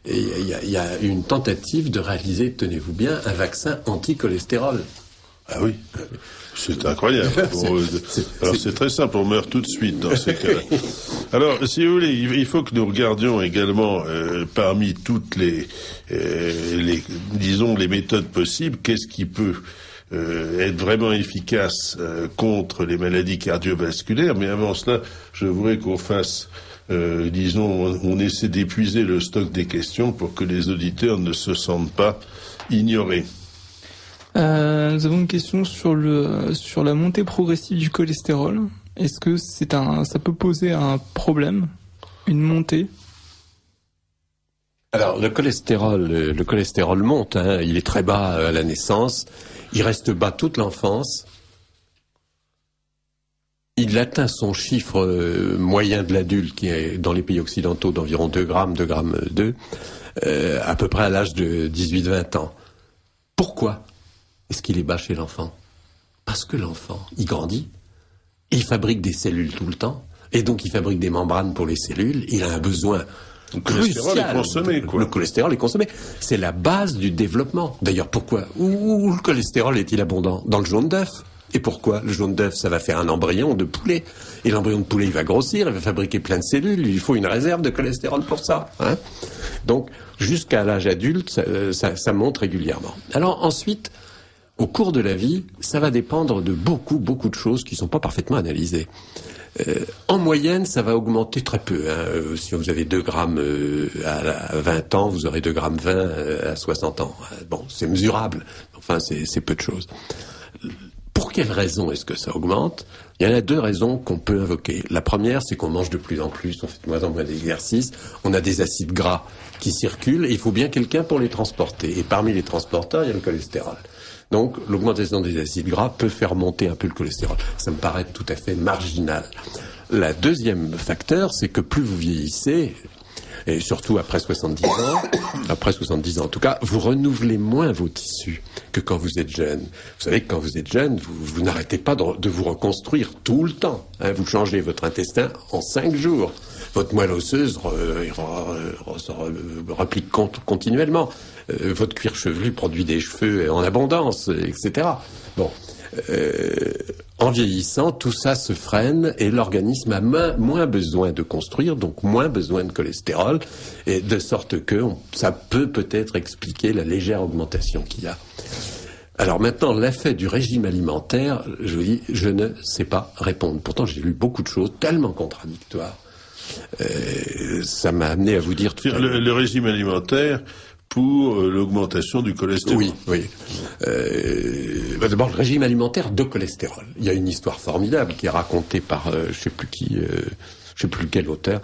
Et il y a une tentative de réaliser, tenez-vous bien, un vaccin anti-cholestérol. Ah oui, c'est incroyable. Alors c'est très simple, on meurt tout de suite dans ces cas-là. Alors, si vous voulez, il faut que nous regardions également parmi toutes les méthodes possibles, qu'est-ce qui peut être vraiment efficace contre les maladies cardiovasculaires. Mais avant cela, je voudrais qu'on fasse, disons, on essaie d'épuiser le stock des questions pour que les auditeurs ne se sentent pas ignorés. Nous avons une question sur la montée progressive du cholestérol. Est-ce que ça peut poser un problème, une montée? Alors le cholestérol monte, hein, il est très bas à la naissance, il reste bas toute l'enfance. Il atteint son chiffre moyen de l'adulte, qui est dans les pays occidentaux d'environ 2 grammes, 2 grammes 2, à peu près à l'âge de 18-20 ans. Pourquoi est-ce qu'il est bas chez l'enfant? Parce que l'enfant, il grandit, il fabrique des cellules tout le temps, et donc il fabrique des membranes pour les cellules, il a un besoin Le cholestérol est consommé, quoi. Le cholestérol est consommé. C'est la base du développement. D'ailleurs, pourquoi? Où le cholestérol est-il abondant? Dans le jaune d'œuf. Et pourquoi? Le jaune d'œuf, ça va faire un embryon de poulet. Et l'embryon de poulet, il va grossir, il va fabriquer plein de cellules. Il faut une réserve de cholestérol pour ça. Hein, donc, jusqu'à l'âge adulte, ça monte régulièrement. Alors ensuite, au cours de la vie, ça va dépendre de beaucoup de choses qui ne sont pas parfaitement analysées. En moyenne, ça va augmenter très peu. Hein. Si vous avez 2 grammes à 20 ans, vous aurez 2 grammes 20 à 60 ans. Bon, c'est mesurable. Enfin, c'est peu de choses. Pour quelles raisons est-ce que ça augmente? Il y en a 2 raisons qu'on peut invoquer. La première, c'est qu'on mange de plus en plus, on fait de moins en moins d'exercices, on a des acides gras qui circulent et il faut bien quelqu'un pour les transporter. Et parmi les transporteurs, il y a le cholestérol. Donc, l'augmentation des acides gras peut faire monter un peu le cholestérol. Ça me paraît tout à fait marginal. La deuxième facteur, c'est que plus vous vieillissez, et surtout après 70 ans en tout cas, vous renouvelez moins vos tissus que quand vous êtes jeune. Vous savez que quand vous êtes jeune, vous n'arrêtez pas de vous reconstruire tout le temps. Hein, vous changez votre intestin en 5 jours. Votre moelle osseuse replique continuellement. Votre cuir chevelu produit des cheveux en abondance, etc. Bon, en vieillissant, tout ça se freine et l'organisme a moins besoin de construire, donc moins besoin de cholestérol, et de sorte que ça peut-être expliquer la légère augmentation qu'il y a. Alors maintenant, l'effet du régime alimentaire, je vous dis, je ne sais pas répondre. Pourtant, j'ai lu beaucoup de choses tellement contradictoires. Ça m'a amené à vous dire tout à l'heure. Le régime alimentaire pour l'augmentation du cholestérol. Oui. D'abord, le régime alimentaire de cholestérol. Il y a une histoire formidable qui est racontée par je sais plus quel auteur,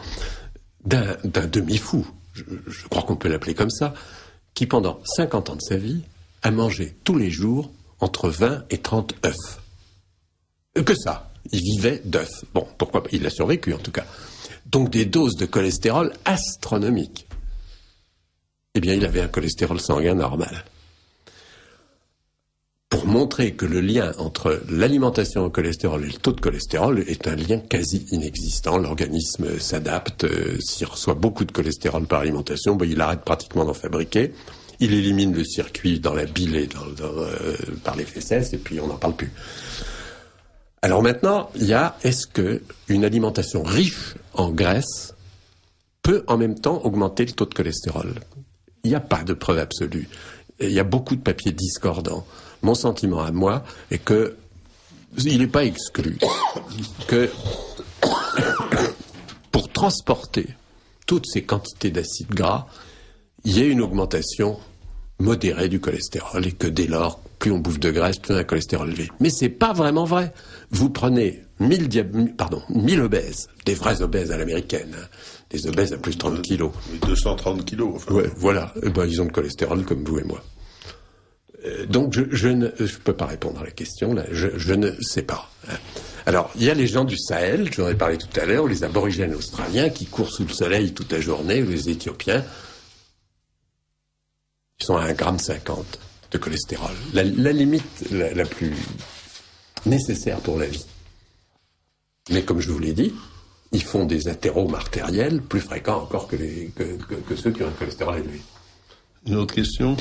d'un demi-fou, je crois qu'on peut l'appeler comme ça, qui pendant 50 ans de sa vie a mangé tous les jours entre 20 et 30 œufs. Que ça, il vivait d'œufs. Bon, pourquoi pas? Il a survécu en tout cas. Donc des doses de cholestérol astronomiques. Eh bien, il avait un cholestérol sanguin normal. Pour montrer que le lien entre l'alimentation au cholestérol et le taux de cholestérol est un lien quasi inexistant, l'organisme s'adapte, s'il reçoit beaucoup de cholestérol par alimentation, il arrête pratiquement d'en fabriquer, il élimine le circuit dans la bile et par les fesses, et puis on n'en parle plus. Alors maintenant, il y a, est-ce que une alimentation riche en graisse peut en même temps augmenter le taux de cholestérol? Il n'y a pas de preuve absolue. Il y a beaucoup de papiers discordants. Mon sentiment à moi est que il n'est pas exclu que pour transporter toutes ces quantités d'acides gras, il y ait une augmentation modérée du cholestérol et que dès lors, plus on bouffe de graisse, plus on a un cholestérol élevé. Mais c'est pas vraiment vrai. Vous prenez 1000 obèses, des vrais obèses à l'américaine, hein, des obèses à plus de 30 kilos. 230 kilos. Enfin. Ouais, voilà. Ils ont le cholestérol comme vous et moi. Donc je ne peux pas répondre à la question là. Je ne sais pas. Hein. Alors il y a les gens du Sahel, j'en ai parlé tout à l'heure, les aborigènes australiens qui courent sous le soleil toute la journée, ou les Éthiopiens. Ils sont à 1,50 g de cholestérol. La limite la plus nécessaire pour la vie. Mais comme je vous l'ai dit, ils font des athérome artériels plus fréquents encore que ceux qui ont un cholestérol élevé. Une autre question?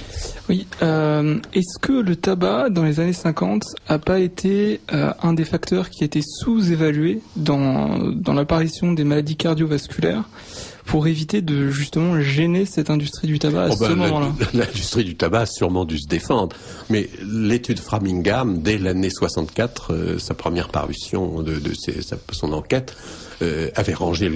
Oui. Est-ce que le tabac, dans les années 50, a pas été un des facteurs qui a été sous-évalué dans l'apparition des maladies cardiovasculaires? pour éviter de justement gêner cette industrie du tabac à ce moment-là? L'industrie du tabac a sûrement dû se défendre, mais l'étude Framingham, dès l'année 64, sa première parution de son enquête, avait rangé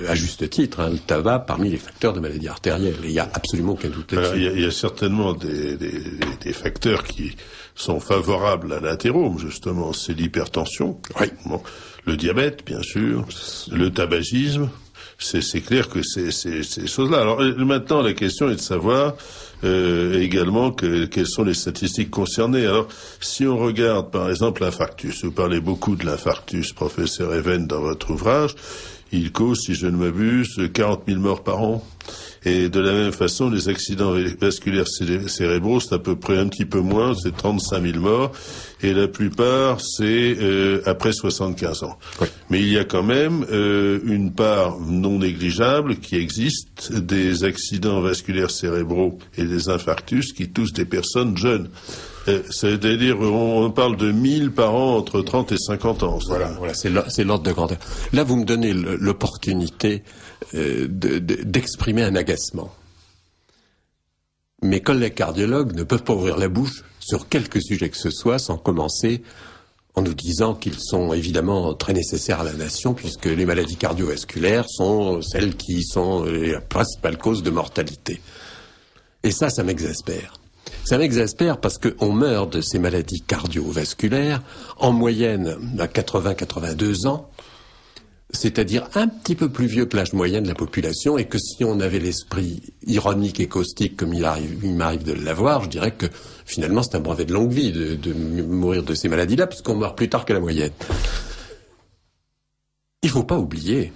à juste titre le tabac parmi les facteurs de maladies artérielles. Il n'y a absolument aucun doute là-dessus. Il y a certainement des facteurs qui sont favorables à l'athérome, justement. C'est l'hypertension, oui. Bon, le diabète, bien sûr, le tabagisme. C'est clair que c'est ces choses-là. Alors maintenant, la question est de savoir également quelles sont les statistiques concernées. Alors, si on regarde, par exemple, l'infarctus, vous parlez beaucoup de l'infarctus, professeur Even, dans votre ouvrage, il cause, si je ne m'abuse, 40 000 morts par an. Et de la même façon, les accidents vasculaires cérébraux, c'est à peu près un petit peu moins, c'est 35 000 morts. Et la plupart, c'est après 75 ans. Oui. Mais il y a quand même une part non négligeable qui existe des accidents vasculaires cérébraux et des infarctus qui touchent des personnes jeunes. C'est-à-dire, on parle de 1000 par an entre 30 et 50 ans. Voilà, c'est l'ordre de grandeur. Là, vous me donnez l'opportunité d'exprimer un agacement. Mes collègues cardiologues ne peuvent pas ouvrir la bouche sur quelque sujet que ce soit sans commencer en nous disant qu'ils sont évidemment très nécessaires à la nation, puisque les maladies cardiovasculaires sont celles qui sont la principale cause de mortalité. Et ça m'exaspère. Ça m'exaspère parce qu'on meurt de ces maladies cardiovasculaires en moyenne à 80-82 ans, c'est-à-dire un petit peu plus vieux que l'âge moyen de la population, et que si on avait l'esprit ironique et caustique comme il m'arrive de l'avoir, je dirais que finalement c'est un brevet de longue vie de mourir de ces maladies-là, puisqu'on meurt plus tard que la moyenne. Il ne faut pas oublier.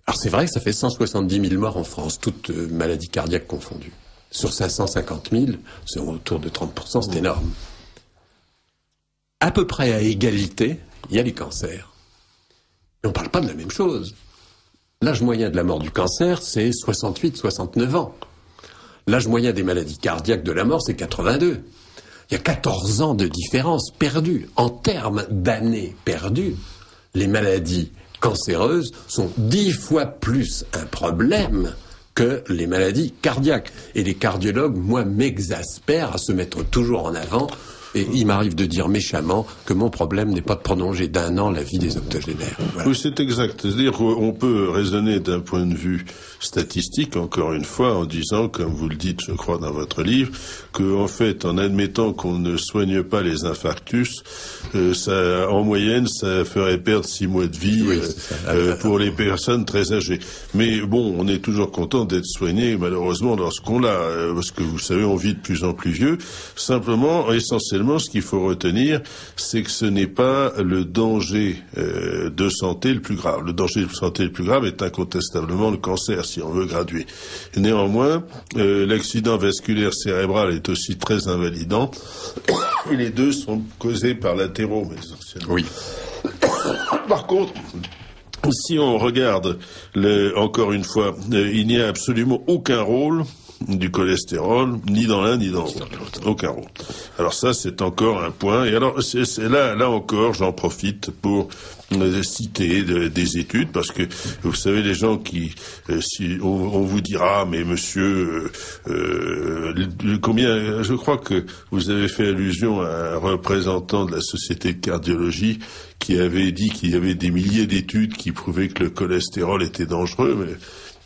Alors c'est vrai que ça fait 170 000 morts en France, toutes maladies cardiaques confondues. Sur 550 000, c'est autour de 30%, c'est énorme. À peu près à égalité, il y a les cancers. Mais on ne parle pas de la même chose. L'âge moyen de la mort du cancer, c'est 68-69 ans. L'âge moyen des maladies cardiaques de la mort, c'est 82. Il y a 14 ans de différence perdue. En termes d'années perdues, les maladies cancéreuses sont 10 fois plus un problème que les maladies cardiaques. Et les cardiologues, moi, m'exaspèrent à se mettre toujours en avant. Et il m'arrive de dire méchamment que mon problème n'est pas de prolonger d'1 an la vie des octogénaires. Voilà. Oui, c'est exact. C'est-à-dire qu'on peut raisonner d'un point de vue statistique, encore une fois, en disant, comme vous le dites, je crois, dans votre livre, qu'en fait, en admettant qu'on ne soigne pas les infarctus, ça, en moyenne, ça ferait perdre 6 mois de vie pour les personnes très âgées. Mais bon, on est toujours content d'être soigné, malheureusement, lorsqu'on l'a, parce que vous savez, on vit de plus en plus vieux. Simplement, essentiellement, ce qu'il faut retenir, c'est que ce n'est pas le danger de santé le plus grave. Le danger de santé le plus grave est incontestablement le cancer, si on veut graduer. Néanmoins, l'accident vasculaire cérébral est aussi très invalidant, et les deux sont causés par l'athérome, essentiellement. Oui. Par contre, si on regarde, encore une fois, il n'y a absolument aucun rôle du cholestérol, ni dans l'un ni dans l'autre. Aucun rôle. Alors ça, c'est encore un point. Et alors, c'est là encore, j'en profite pour citer des études, parce que vous savez, les gens qui, si on vous dira, mais monsieur, combien, je crois que vous avez fait allusion à un représentant de la Société de cardiologie qui avait dit qu'il y avait des milliers d'études qui prouvaient que le cholestérol était dangereux,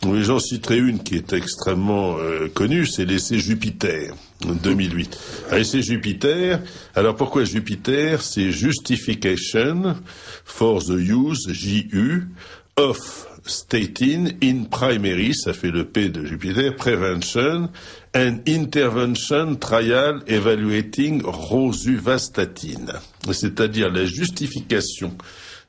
mais j'en citerai une qui est extrêmement connue, c'est l'essai Jupiter, 2008. L'essai Jupiter, alors pourquoi Jupiter? C'est Justification for the Use, JU, of Statin in Primary, ça fait le P de Jupiter, Prevention and Intervention Trial Evaluating Rosuvastatin. C'est-à-dire la justification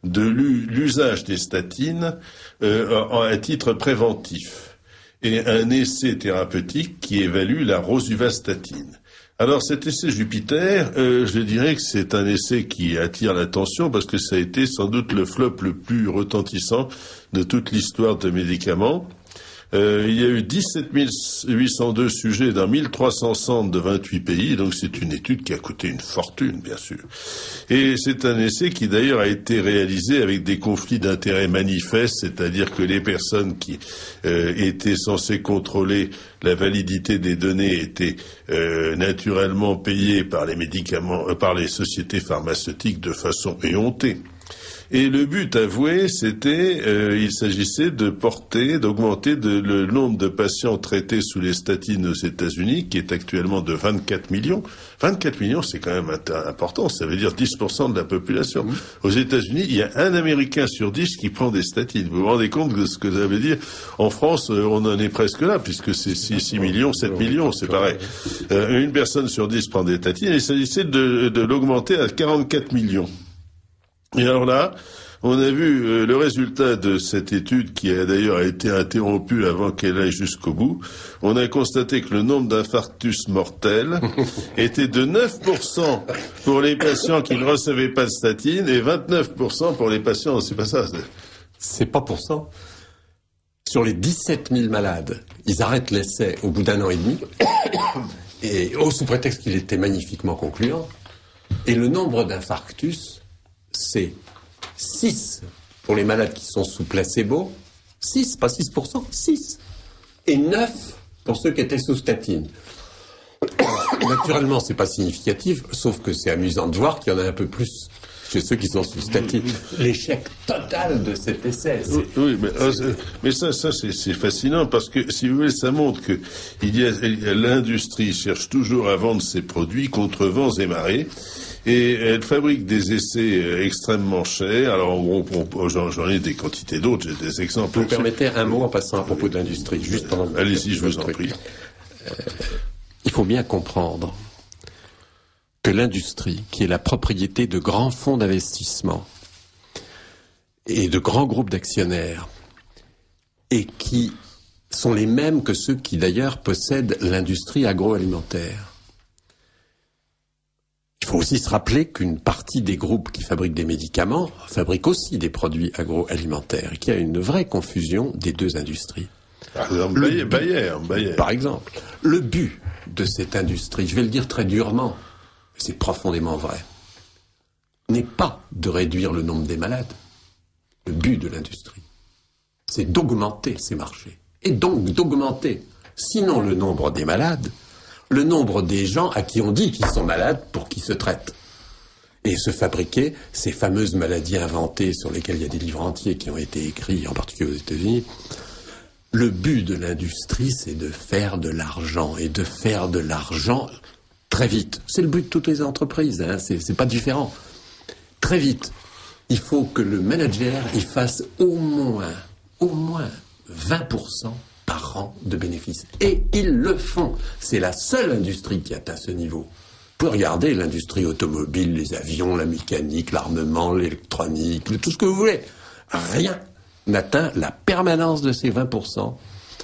de l'usage des statines à titre préventif, et un essai thérapeutique qui évalue la rosuvastatine. Alors cet essai Jupiter, je dirais que c'est un essai qui attire l'attention parce que ça a été sans doute le flop le plus retentissant de toute l'histoire de médicaments. Il y a eu 17 802 sujets dans 1300 centres de 28 pays, donc c'est une étude qui a coûté une fortune, bien sûr. Et c'est un essai qui d'ailleurs a été réalisé avec des conflits d'intérêts manifestes, c'est-à-dire que les personnes qui étaient censées contrôler la validité des données étaient naturellement payées par les médicaments, par les sociétés pharmaceutiques de façon éhontée. Et le but avoué, il s'agissait d'augmenter le nombre de patients traités sous les statines aux États-Unis, qui est actuellement de 24 millions. 24 millions, c'est quand même important, ça veut dire 10% de la population. Mmh. Aux États-Unis, il y a un Américain sur 10 qui prend des statines. Vous vous rendez compte de ce que ça veut dire? En France, on en est presque là, puisque c'est 6 millions, 7 millions, c'est pareil. Une personne sur 10 prend des statines, et il s'agissait de l'augmenter à 44 millions. Et alors là, on a vu le résultat de cette étude qui a d'ailleurs été interrompue avant qu'elle aille jusqu'au bout. On a constaté que le nombre d'infarctus mortels était de 9% pour les patients qui ne recevaient pas de statine et 29% pour les patients. C'est pas ça. C'est pas pour ça. Sur les 17 000 malades, ils arrêtent l'essai au bout d'1 an et demi, et sous prétexte qu'il était magnifiquement concluant. Et le nombre d'infarctus, c'est 6 pour les malades qui sont sous placebo, 6, pas 6%, 6. Et 9 pour ceux qui étaient sous statine. Naturellement, c'est pas significatif, sauf que c'est amusant de voir qu'il y en a un peu plus chez ceux qui sont sous statine. L'échec total de cet essai. Oui, mais ça c'est fascinant parce que, si vous voulez, ça montre que l'industrie cherche toujours à vendre ses produits contre vents et marées. Et elle fabrique des essais extrêmement chers. Alors, j'en ai des quantités d'autres, j'ai des exemples. Vous me permettez un mot en passant à propos de l'industrie, juste pendant... Allez-y, je vous en prie. Il faut bien comprendre que l'industrie, qui est la propriété de grands fonds d'investissement et de grands groupes d'actionnaires, et qui sont les mêmes que ceux qui d'ailleurs possèdent l'industrie agroalimentaire, il faut aussi se rappeler qu'une partie des groupes qui fabriquent des médicaments fabriquent aussi des produits agroalimentaires et qu'il y a une vraie confusion des deux industries. Par exemple, Bayer. Par exemple, le but de cette industrie, je vais le dire très durement, c'est profondément vrai, n'est pas de réduire le nombre des malades. Le but de l'industrie, c'est d'augmenter ces marchés. Et donc d'augmenter, sinon le nombre des malades, le nombre des gens à qui on dit qu'ils sont malades pour qu'ils se traitent. Et se fabriquer ces fameuses maladies inventées sur lesquelles il y a des livres entiers qui ont été écrits, en particulier aux États-Unis. Le but de l'industrie, c'est de faire de l'argent, et de faire de l'argent très vite. C'est le but de toutes les entreprises, hein, c'est pas différent. Très vite. Il faut que le manager, il fasse au moins 20% par an de bénéfices. Et ils le font. C'est la seule industrie qui atteint ce niveau. Vous pouvez regarder l'industrie automobile, les avions, la mécanique, l'armement, l'électronique, tout ce que vous voulez. Rien n'atteint la permanence de ces 20%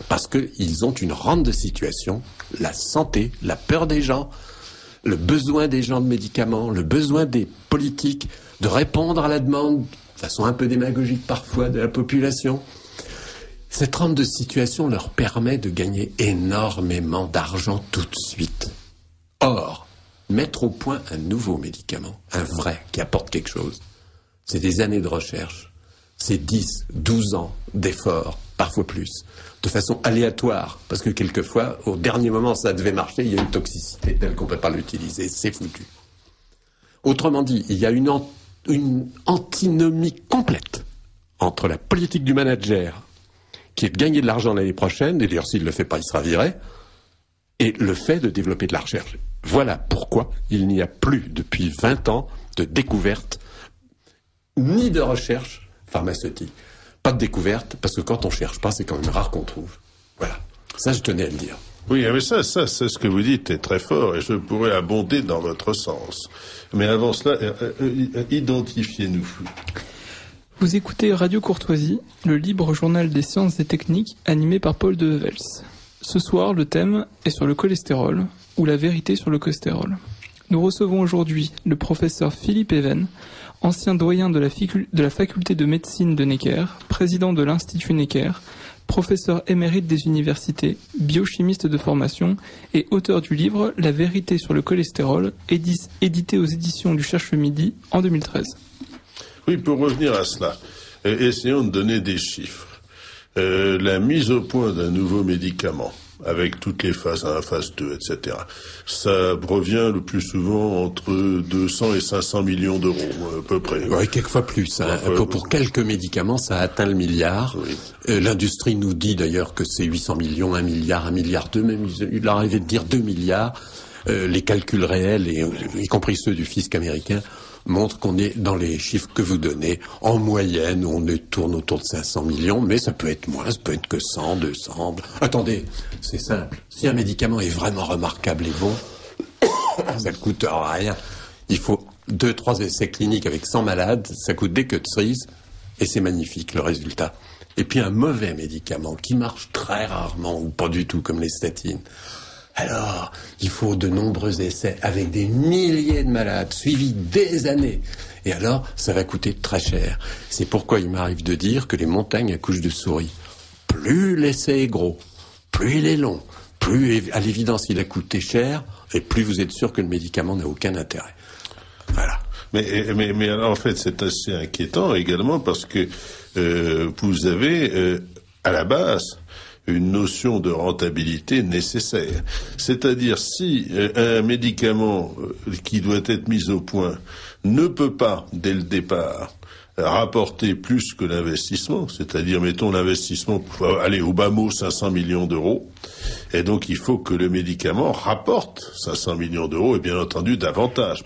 parce qu'ils ont une rente de situation, la santé, la peur des gens, le besoin des gens de médicaments, le besoin des politiques de répondre à la demande, de façon un peu démagogique parfois, de la population. Cette rente de situation leur permet de gagner énormément d'argent tout de suite. Or, mettre au point un nouveau médicament, un vrai, qui apporte quelque chose, c'est des années de recherche, c'est 10, 12 ans d'efforts, parfois plus, de façon aléatoire, parce que quelquefois, au dernier moment, ça devait marcher, il y a une toxicité telle qu'on ne peut pas l'utiliser, c'est foutu. Autrement dit, il y a une antinomie complète entre la politique du manager, qui est de gagner de l'argent l'année prochaine, et d'ailleurs s'il ne le fait pas, il sera viré, et le fait de développer de la recherche. Voilà pourquoi il n'y a plus, depuis 20 ans, de découverte, ni de recherche pharmaceutique. Pas de découverte, parce que quand on ne cherche pas, c'est quand même rare qu'on trouve. Voilà. Ça, je tenais à le dire. Oui, mais ça, c'est ce que vous dites est très fort, et je pourrais abonder dans votre sens. Mais avant cela, identifiez-nous. Vous écoutez Radio Courtoisie, le libre journal des sciences et techniques animé par Paul Devels. Ce soir, le thème est sur le cholestérol, ou la vérité sur le cholestérol. Nous recevons aujourd'hui le professeur Philippe Even, ancien doyen de la faculté de médecine de Necker, président de l'Institut Necker, professeur émérite des universités, biochimiste de formation et auteur du livre La vérité sur le cholestérol, édité aux éditions du Cherche-Midi en 2013. Oui, pour revenir à cela, essayons de donner des chiffres. La mise au point d'un nouveau médicament, avec toutes les phases 1, phase 2, etc. Ça revient le plus souvent entre 200 et 500 millions d'euros, à peu près. Oui, quelquefois plus. Hein. Pour quelques médicaments, ça atteint le milliard. Oui. L'industrie nous dit d'ailleurs que c'est 800 millions, 1 milliard, 1 milliard 2, même il arrivait de dire 2 milliards. Les calculs réels, y compris ceux du fisc américain, montrent qu'on est dans les chiffres que vous donnez. En moyenne, on tourne autour de 500 millions, mais ça peut être moins, ça peut être que 100, 200. Attendez, c'est simple. Si un médicament est vraiment remarquable et bon, ça ne coûte rien. Il faut 2-3 essais cliniques avec 100 malades, ça coûte des queues de cerise, et c'est magnifique le résultat. Et puis un mauvais médicament qui marche très rarement, ou pas du tout, comme les statines. Alors, il faut de nombreux essais avec des milliers de malades, suivis des années. Et alors, ça va coûter très cher. C'est pourquoi il m'arrive de dire que les montagnes accouchent de souris. Plus l'essai est gros, plus il est long, plus à l'évidence il a coûté cher, et plus vous êtes sûr que le médicament n'a aucun intérêt. Voilà. Mais alors, en fait, c'est assez inquiétant également parce que vous avez, à la base, une notion de rentabilité nécessaire. C'est-à-dire, si un médicament qui doit être mis au point ne peut pas, dès le départ, rapporter plus que l'investissement, c'est-à-dire, mettons, l'investissement, allez, au bas mot, 500 millions d'euros, et donc il faut que le médicament rapporte 500 millions d'euros, et bien entendu davantage.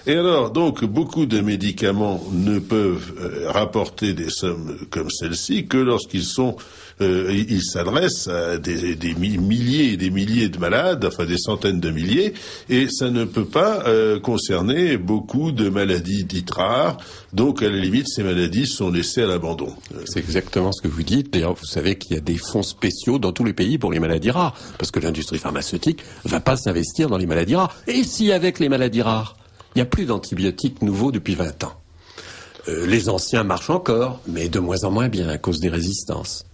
Et alors, donc, beaucoup de médicaments ne peuvent rapporter des sommes comme celle-ci que lorsqu'ils sont ils s'adressent à des milliers et des milliers de malades, enfin des centaines de milliers, et ça ne peut pas concerner beaucoup de maladies dites rares, donc à la limite ces maladies sont laissées à l'abandon. C'est exactement ce que vous dites. D'ailleurs, vous savez qu'il y a des fonds spéciaux dans tous les pays pour les maladies rares, parce que l'industrie pharmaceutique va pas s'investir dans les maladies rares. Et si avec les maladies rares, il n'y a plus d'antibiotiques nouveaux depuis 20 ans. Les anciens marchent encore, mais de moins en moins bien à cause des résistances.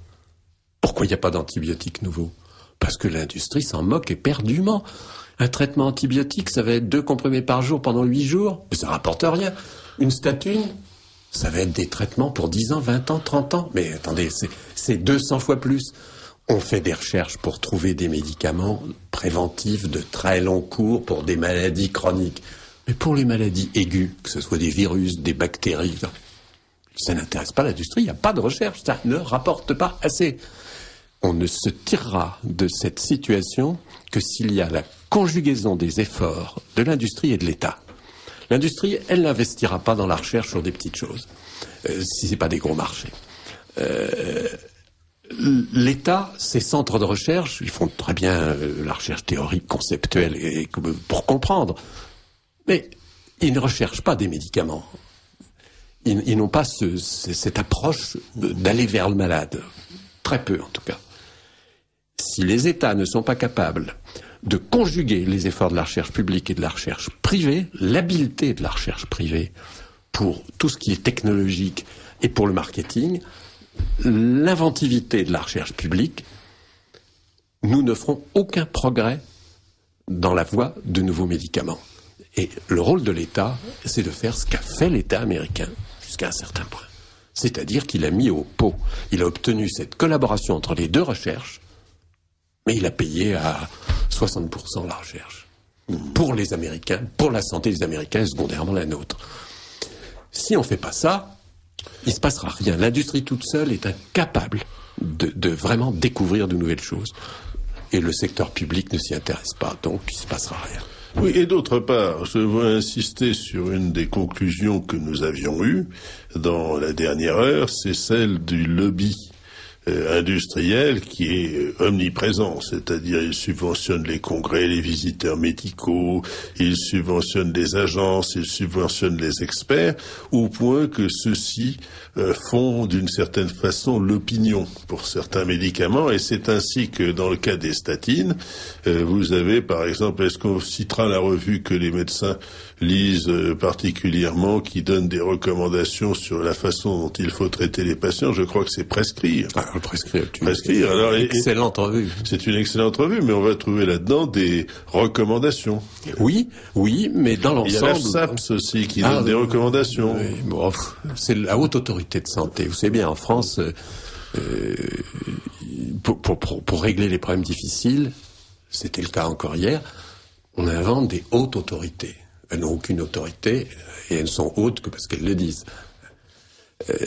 Pourquoi il n'y a pas d'antibiotiques nouveaux? Parce que l'industrie s'en moque éperdument. Un traitement antibiotique, ça va être 2 comprimés par jour pendant 8 jours, mais ça rapporte rien. Une statine, ça va être des traitements pour 10 ans, 20 ans, 30 ans. Mais attendez, c'est 200 fois plus. On fait des recherches pour trouver des médicaments préventifs de très long cours pour des maladies chroniques. Mais pour les maladies aiguës, que ce soit des virus, des bactéries, ça n'intéresse pas l'industrie, il n'y a pas de recherche, ça ne rapporte pas assez. On ne se tirera de cette situation que s'il y a la conjugaison des efforts de l'industrie et de l'État. L'industrie, elle n'investira pas dans la recherche sur des petites choses, si ce n'est pas des gros marchés. L'État, ses centres de recherche, ils font très bien la recherche théorique, conceptuelle, et pour comprendre. Mais ils ne recherchent pas des médicaments. Ils n'ont pas cette approche d'aller vers le malade. Très peu, en tout cas. Si les États ne sont pas capables de conjuguer les efforts de la recherche publique et de la recherche privée, l'habileté de la recherche privée pour tout ce qui est technologique et pour le marketing, l'inventivité de la recherche publique, nous ne ferons aucun progrès dans la voie de nouveaux médicaments. Et le rôle de l'État, c'est de faire ce qu'a fait l'État américain jusqu'à un certain point. C'est-à-dire qu'il a mis au pot, il a obtenu cette collaboration entre les deux recherches, mais il a payé à 60% la recherche. Pour les Américains, pour la santé des Américains et secondairement la nôtre. Si on ne fait pas ça, il ne se passera rien. L'industrie toute seule est incapable de vraiment découvrir de nouvelles choses. Et le secteur public ne s'y intéresse pas, donc il ne se passera rien. Oui, et d'autre part, je veux insister sur une des conclusions que nous avions eues dans la dernière heure, c'est celle du lobby industriel qui est omniprésent, c'est-à-dire il subventionne les congrès, les visiteurs médicaux, il subventionne les agences, il subventionne les experts, au point que ceux-ci font d'une certaine façon l'opinion pour certains médicaments, et c'est ainsi que dans le cas des statines, vous avez par exemple, est-ce qu'on citera la revue que les médecins lisent particulièrement, qui donne des recommandations sur la façon dont il faut traiter les patients? Je crois que c'est Prescrire. Alors peut prescrire. Prescrire. Alors, excellente revue. C'est une excellente revue, mais on va trouver là-dedans des recommandations. Oui, mais dans l'ensemble... Il y a la SAPS aussi qui donne des recommandations. Oui, bon, c'est la haute autorité de santé. Vous savez bien, en France, pour régler les problèmes difficiles, c'était le cas encore hier, on invente des hautes autorités. Elles n'ont aucune autorité, et elles ne sont hautes que parce qu'elles le disent.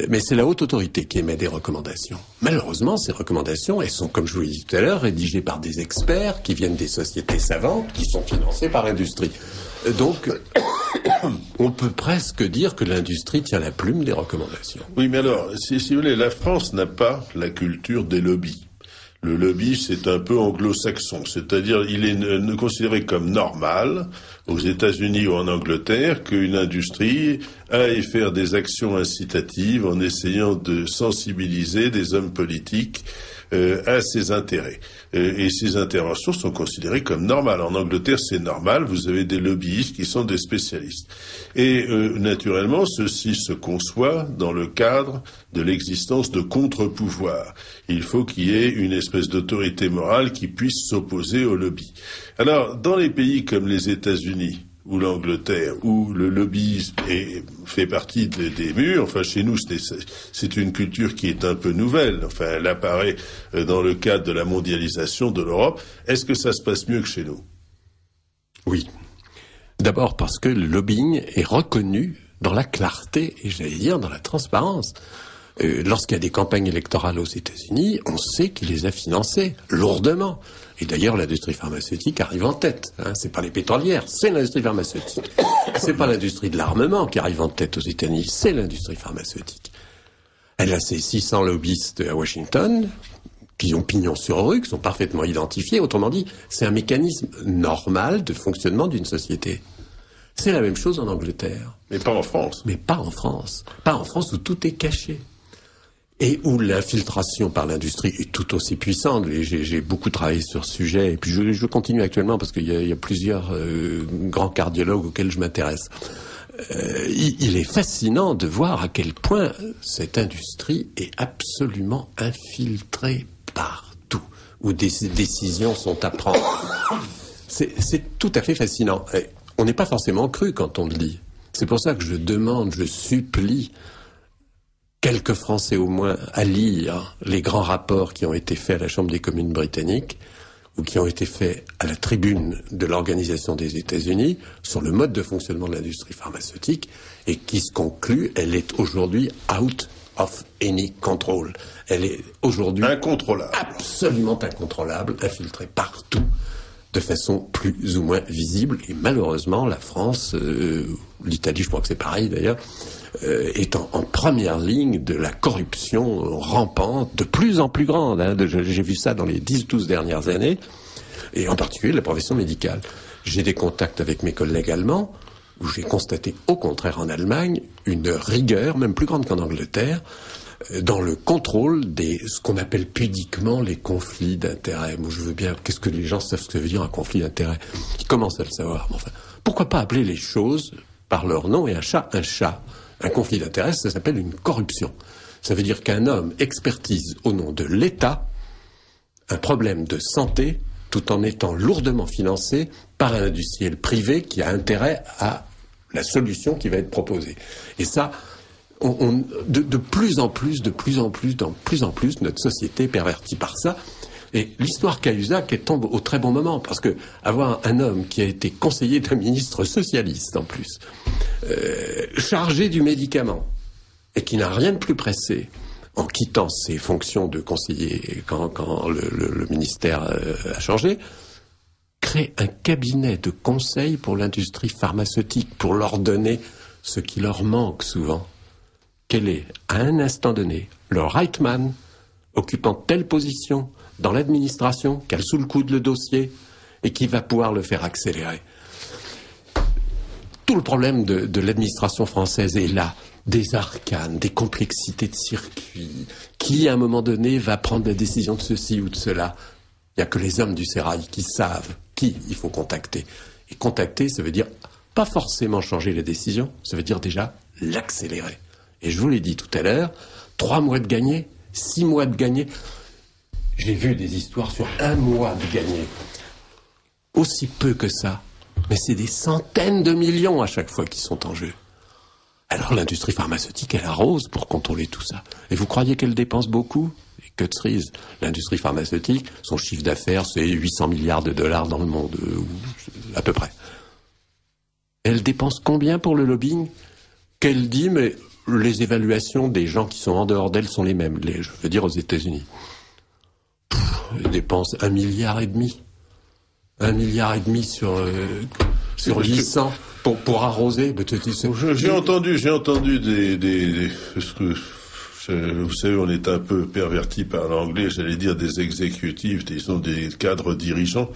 Mais c'est la haute autorité qui émet des recommandations. Malheureusement, ces recommandations, elles sont, comme je vous l'ai dit tout à l'heure, rédigées par des experts qui viennent des sociétés savantes, qui sont financées par l'industrie. Donc, on peut presque dire que l'industrie tient la plume des recommandations. Oui, mais alors, si vous voulez, la France n'a pas la culture des lobbies. Le lobby, c'est un peu anglo-saxon, c'est-à-dire il est considéré comme normal aux États-Unis ou en Angleterre qu'une industrie aille faire des actions incitatives en essayant de sensibiliser des hommes politiques à ses intérêts. Et ces interventions sont considérées comme normales. En Angleterre, c'est normal, vous avez des lobbyistes qui sont des spécialistes. Et naturellement, ceci se conçoit dans le cadre de l'existence de contre-pouvoirs. Il faut qu'il y ait une espèce d'autorité morale qui puisse s'opposer au lobby. Alors, dans les pays comme les États-Unis, ou l'Angleterre, où le lobbyisme fait partie des murs. Enfin, chez nous, c'est une culture qui est un peu nouvelle. Enfin, elle apparaît dans le cadre de la mondialisation de l'Europe. Est-ce que ça se passe mieux que chez nous? Oui. D'abord parce que le lobbying est reconnu dans la clarté et, j'allais dire, dans la transparence. Lorsqu'il y a des campagnes électorales aux États-Unis, on sait qui les a financées lourdement. Et d'ailleurs, l'industrie pharmaceutique arrive en tête. C'est pas les pétrolières, c'est l'industrie pharmaceutique. C'est pas l'industrie de l'armement qui arrive en tête aux États-Unis, c'est l'industrie pharmaceutique. Elle a ses 600 lobbyistes à Washington, qui ont pignon sur rue, qui sont parfaitement identifiés. Autrement dit, c'est un mécanisme normal de fonctionnement d'une société. C'est la même chose en Angleterre. Mais pas en France. Mais pas en France. Pas en France où tout est caché. Et où l'infiltration par l'industrie est tout aussi puissante. Et j'ai beaucoup travaillé sur ce sujet, et puis je continue actuellement parce qu'il y a plusieurs grands cardiologues auxquels je m'intéresse. Il est fascinant de voir à quel point cette industrie est absolument infiltrée partout, où des décisions sont à prendre. C'est tout à fait fascinant. Et on n'est pas forcément cru quand on le lit. C'est pour ça que je supplie quelques Français au moins à lire les grands rapports qui ont été faits à la Chambre des communes britanniques ou qui ont été faits à la tribune de l'Organisation des États-Unis sur le mode de fonctionnement de l'industrie pharmaceutique et qui se conclut, elle est aujourd'hui out of any control. Elle est aujourd'hui incontrôlable, absolument incontrôlable, infiltrée partout de façon plus ou moins visible. Et malheureusement, la France, l'Italie, je crois que c'est pareil d'ailleurs, est en première ligne de la corruption rampante, de plus en plus grande. J'ai vu ça dans les 10-12 dernières années, et en particulier la profession médicale. J'ai des contacts avec mes collègues allemands, où j'ai constaté au contraire en Allemagne une rigueur, même plus grande qu'en Angleterre, dans le contrôle ce qu'on appelle pudiquement les conflits d'intérêts. Moi, je veux bien, qu'est-ce que les gens savent ce que veut dire un conflit d'intérêts? Ils commencent à le savoir. Mais enfin, pourquoi pas appeler les choses par leur nom et un chat un chat? Un conflit d'intérêts, ça s'appelle une corruption. Ça veut dire qu'un homme expertise au nom de l'État un problème de santé tout en étant lourdement financé par un industriel privé qui a intérêt à la solution qui va être proposée. Et ça, de plus en plus, notre société est pervertie par ça. Et l'histoire Cahuzac, elle tombe au très bon moment, parce que avoir un homme qui a été conseiller d'un ministre socialiste, en plus, chargé du médicament, et qui n'a rien de plus pressé, en quittant ses fonctions de conseiller quand le ministère a changé, crée un cabinet de conseil pour l'industrie pharmaceutique, pour leur donner ce qui leur manque souvent. Quel est, à un instant donné, le right man, occupant telle position dans l'administration, qui a sous le coude le dossier, et qui va pouvoir le faire accélérer. Tout le problème de l'administration française est là. Des arcanes, des complexités de circuits. Qui, à un moment donné, va prendre la décision de ceci ou de cela? Il n'y a que les hommes du sérail qui savent qui il faut contacter. Et contacter, ça veut dire pas forcément changer les décisions, ça veut dire déjà l'accélérer. Et je vous l'ai dit tout à l'heure, 3 mois de gagné, 6 mois de gagné. J'ai vu des histoires sur 1 mois de gagné. Aussi peu que ça. Mais c'est des centaines de millions à chaque fois qui sont en jeu. Alors l'industrie pharmaceutique, elle arrose pour contrôler tout ça. Et vous croyez qu'elle dépense beaucoup ? Et que de cerise. L'industrie pharmaceutique, son chiffre d'affaires, c'est 800 milliards de dollars dans le monde, à peu près. Elle dépense combien pour le lobbying ? Qu'elle dit, mais les évaluations des gens qui sont en dehors d'elle sont les mêmes. Je veux dire aux États-Unis. Elle dépense 1,5 milliard. 1,5 milliard sur 800 pour arroser. J'ai entendu parce que vous savez, on est un peu perverti par l'anglais, j'allais dire des exécutifs, disons des cadres dirigeants,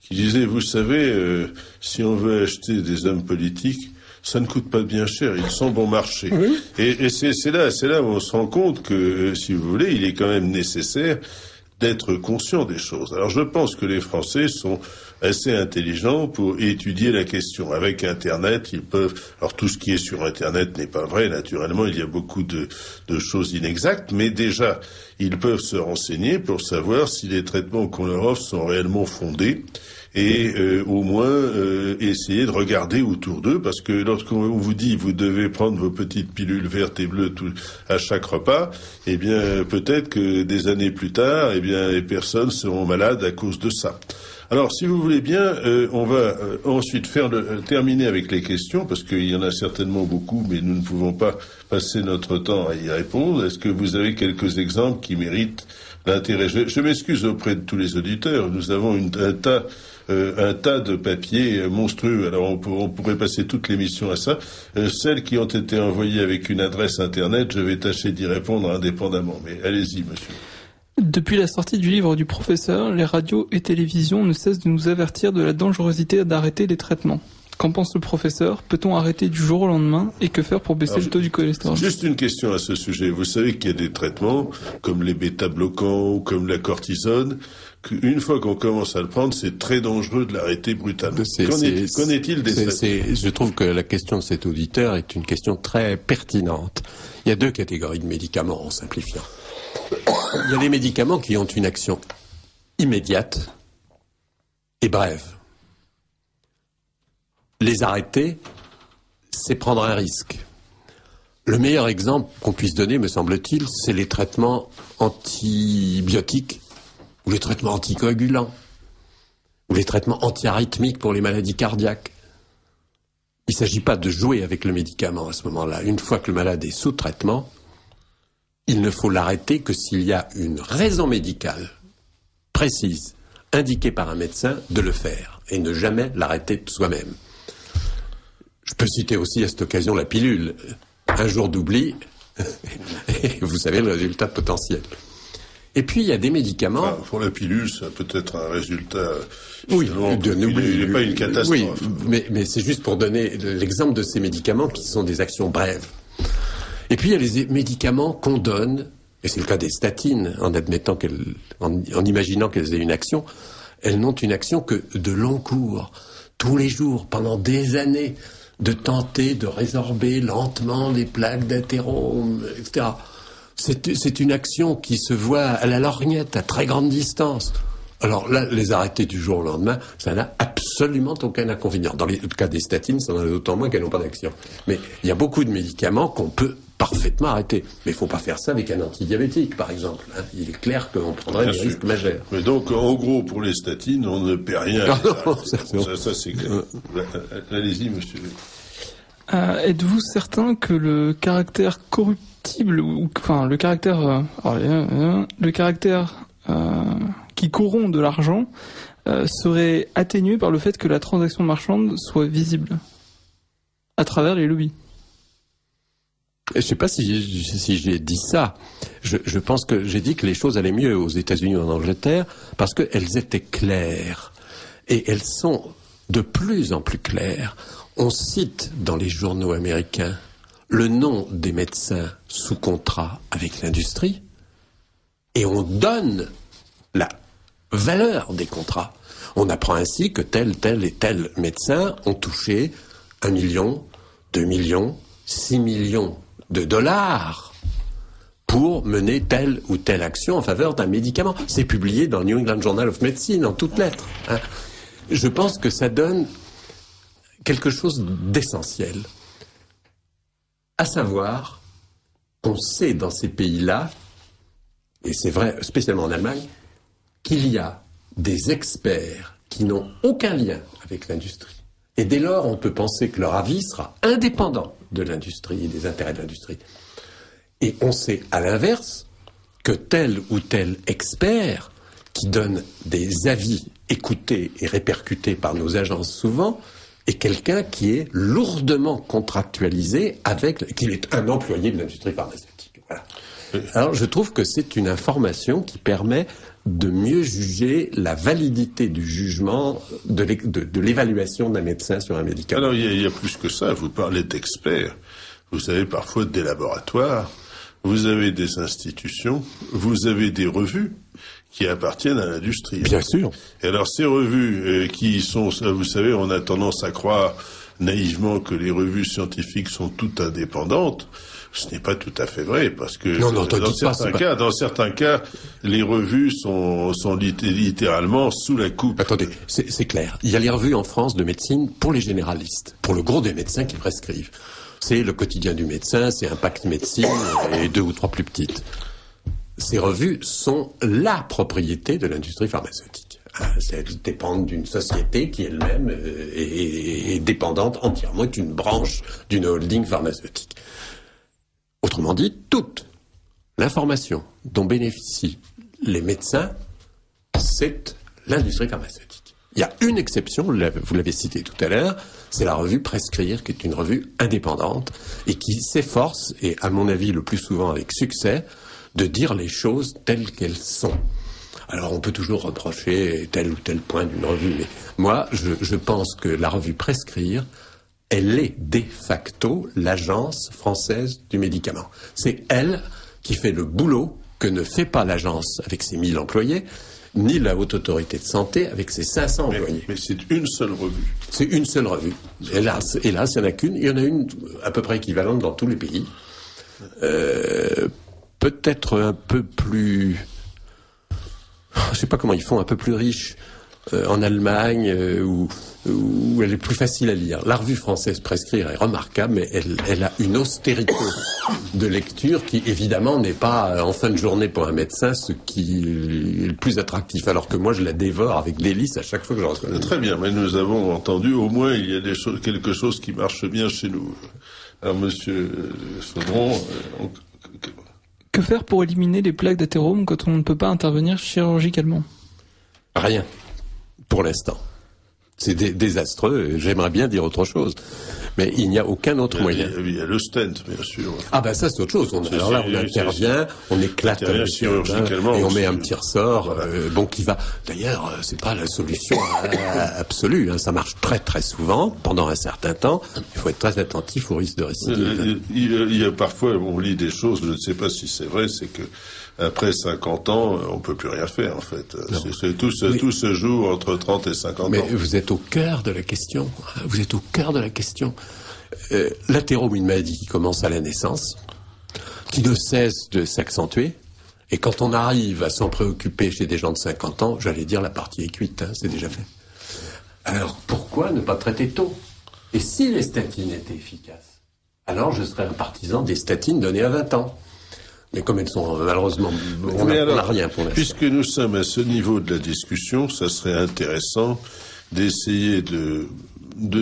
qui disaient, vous savez, si on veut acheter des hommes politiques, ça ne coûte pas bien cher, ils sont bon marché. Oui. Et c'est là où on se rend compte que, si vous voulez, il est quand même nécessaire d'être conscient des choses. Alors je pense que les Français sont assez intelligents pour étudier la question. Avec Internet, ils peuvent... Alors tout ce qui est sur Internet n'est pas vrai, naturellement, il y a beaucoup de choses inexactes, mais déjà, ils peuvent se renseigner pour savoir si les traitements qu'on leur offre sont réellement fondés, et au moins essayer de regarder autour d'eux, parce que lorsqu'on vous dit vous devez prendre vos petites pilules vertes et bleues à chaque repas, eh bien peut-être que des années plus tard, eh bien les personnes seront malades à cause de ça. Alors, si vous voulez bien, on va ensuite terminer avec les questions, parce qu'il y en a certainement beaucoup, mais nous ne pouvons pas passer notre temps à y répondre. Est-ce que vous avez quelques exemples qui méritent l'intérêt ? Je m'excuse auprès de tous les auditeurs. Nous avons un tas de papiers monstrueux. Alors, on pourrait passer toute l'émission à ça. Celles qui ont été envoyées avec une adresse Internet, je vais tâcher d'y répondre indépendamment. Mais allez-y, monsieur. Depuis la sortie du livre du professeur, les radios et télévisions ne cessent de nous avertir de la dangerosité d'arrêter les traitements. Qu'en pense le professeur ? Peut-on arrêter du jour au lendemain ? Et que faire pour baisser le taux du cholestérol ? Juste une question à ce sujet. Vous savez qu'il y a des traitements, comme les bêta-bloquants ou comme la cortisone, qu'une fois qu'on commence à le prendre, c'est très dangereux de l'arrêter brutalement. Qu'en est-il des traitements ? Je trouve que la question de cet auditeur est une question très pertinente. Il y a 2 catégories de médicaments, en simplifiant. Il y a les médicaments qui ont une action immédiate et brève. Les arrêter, c'est prendre un risque. Le meilleur exemple qu'on puisse donner, me semble-t-il, c'est les traitements antibiotiques ou les traitements anticoagulants ou les traitements antiarythmiques pour les maladies cardiaques. Il ne s'agit pas de jouer avec le médicament à ce moment-là. Une fois que le malade est sous traitement, il ne faut l'arrêter que s'il y a une raison médicale précise, indiquée par un médecin, de le faire, et ne jamais l'arrêter de soi-même. Je peux citer aussi à cette occasion la pilule. Un jour d'oubli, et vous savez le résultat potentiel. Et puis il y a des médicaments... Enfin, pour la pilule, ça peut être un résultat... Oui, il n'est pas une catastrophe. Oui, mais c'est juste pour donner l'exemple de ces médicaments qui sont des actions brèves. Et puis il y a les médicaments qu'on donne, et c'est le cas des statines, en imaginant qu'elles aient une action, elles n'ont une action que de long cours, tous les jours, pendant des années, de tenter de résorber lentement les plaques d'athérome, etc. C'est une action qui se voit à la lorgnette, à très grande distance. Alors là, les arrêter du jour au lendemain, ça n'a absolument aucun inconvénient. Dans le cas des statines, ça en a d'autant moins qu'elles n'ont pas d'action. Mais il y a beaucoup de médicaments qu'on peut parfaitement arrêter. Mais il ne faut pas faire ça avec un antidiabétique, par exemple. Il est clair qu'on prendrait des risques majeurs. Mais donc, en gros, pour les statines, on ne paie rien. Ça c'est clair. Allez-y, monsieur. Êtes-vous certain que le caractère corruptible, le caractère qui corrompt de l'argent serait atténué par le fait que la transaction marchande soit visible à travers les lobbies? Je ne sais pas si j'ai dit ça. Je pense que j'ai dit que les choses allaient mieux aux États-Unis ou en Angleterre parce qu'elles étaient claires. Et elles sont de plus en plus claires. On cite dans les journaux américains le nom des médecins sous contrat avec l'industrie et on donne la valeur des contrats. On apprend ainsi que tel et tel médecin ont touché 1 million, 2 millions, 6 millions de dollars pour mener telle ou telle action en faveur d'un médicament. C'est publié dans le New England Journal of Medicine en toutes lettres. Hein. Je pense que ça donne quelque chose d'essentiel, à savoir qu'on sait dans ces pays-là, et c'est vrai spécialement en Allemagne, qu'il y a des experts qui n'ont aucun lien avec l'industrie. Et dès lors, on peut penser que leur avis sera indépendant de l'industrie et des intérêts de l'industrie. Et on sait, à l'inverse, que tel ou tel expert, qui donne des avis écoutés et répercutés par nos agences souvent, est quelqu'un qui est lourdement contractualisé qu'il est un employé de l'industrie pharmaceutique. Voilà. Alors, je trouve que c'est une information qui permet de mieux juger la validité du jugement, de l'évaluation d'un médecin sur un médicament. Alors, il y a plus que ça. Vous parlez d'experts. Vous avez parfois des laboratoires, vous avez des institutions, vous avez des revues qui appartiennent à l'industrie. Bien sûr. Et alors, ces revues qui sont, vous savez, on a tendance à croire naïvement que les revues scientifiques sont toutes indépendantes. Ce n'est pas tout à fait vrai, parce que dans certains cas, les revues sont littéralement sous la coupe. Attendez, c'est clair. Il y a les revues en France de médecine pour les généralistes, pour le gros des médecins qui prescrivent. C'est le quotidien du médecin, c'est Impact Médecine et 2 ou 3 plus petites. Ces revues sont la propriété de l'industrie pharmaceutique. Elles dépendent d'une société qui elle-même est dépendante entièrement d'une branche d'une holding pharmaceutique. Autrement dit, toute l'information dont bénéficient les médecins, c'est l'industrie pharmaceutique. Il y a une exception, vous l'avez cité tout à l'heure, c'est la revue Prescrire, qui est une revue indépendante et qui s'efforce, et à mon avis le plus souvent avec succès, de dire les choses telles qu'elles sont. Alors on peut toujours reprocher tel ou tel point d'une revue, mais moi je pense que la revue Prescrire, elle est de facto l'agence française du médicament. C'est elle qui fait le boulot que ne fait pas l'agence avec ses 1000 employés, ni la Haute Autorité de Santé avec ses 500 employés. Mais c'est une seule revue. C'est une seule revue. Hélas, il n'y en a qu'une. Il y en a une à peu près équivalente dans tous les pays. Peut-être un peu plus... Je ne sais pas comment ils font, un peu plus riche en Allemagne, où elle est plus facile à lire. La revue française Prescrire est remarquable, mais elle a une austérité de lecture qui, évidemment, n'est pas, en fin de journée pour un médecin, ce qui est le plus attractif. Alors que moi, je la dévore avec délice à chaque fois que je reçois. Très bien, mais nous avons entendu, au moins, il y a quelque chose qui marche bien chez nous. Alors, monsieur Saudron... Que faire pour éliminer les plaques d'athérome quand on ne peut pas intervenir chirurgicalement? Rien. Pour l'instant. C'est désastreux, j'aimerais bien dire autre chose. Mais il n'y a aucun autre moyen. Il y a le stent, bien sûr. Ah ben ça c'est autre chose. Alors là on intervient, on éclate chirurgicalement et on met un petit ressort, bon qui va... D'ailleurs, c'est pas la solution absolue, hein. Ça marche très très souvent, pendant un certain temps. Il faut être très attentif au risque de récidive. Il y a parfois, on lit des choses, je ne sais pas si c'est vrai, c'est que après 50 ans, on peut plus rien faire, en fait. Tout se joue entre 30 et 50 ans. Mais vous êtes au cœur de la question. Vous êtes au cœur de la question. L'athérome, une maladie qui commence à la naissance, qui ne cesse de s'accentuer. Et quand on arrive à s'en préoccuper chez des gens de 50 ans, j'allais dire la partie est cuite, hein, c'est déjà fait. Alors pourquoi ne pas traiter tôt? Et si les statines étaient efficaces, alors je serais un partisan des statines données à 20 ans. Mais comme elles sont malheureusement, on n'a rien pour l'instant. Puisque nous sommes à ce niveau de la discussion, ça serait intéressant d'essayer de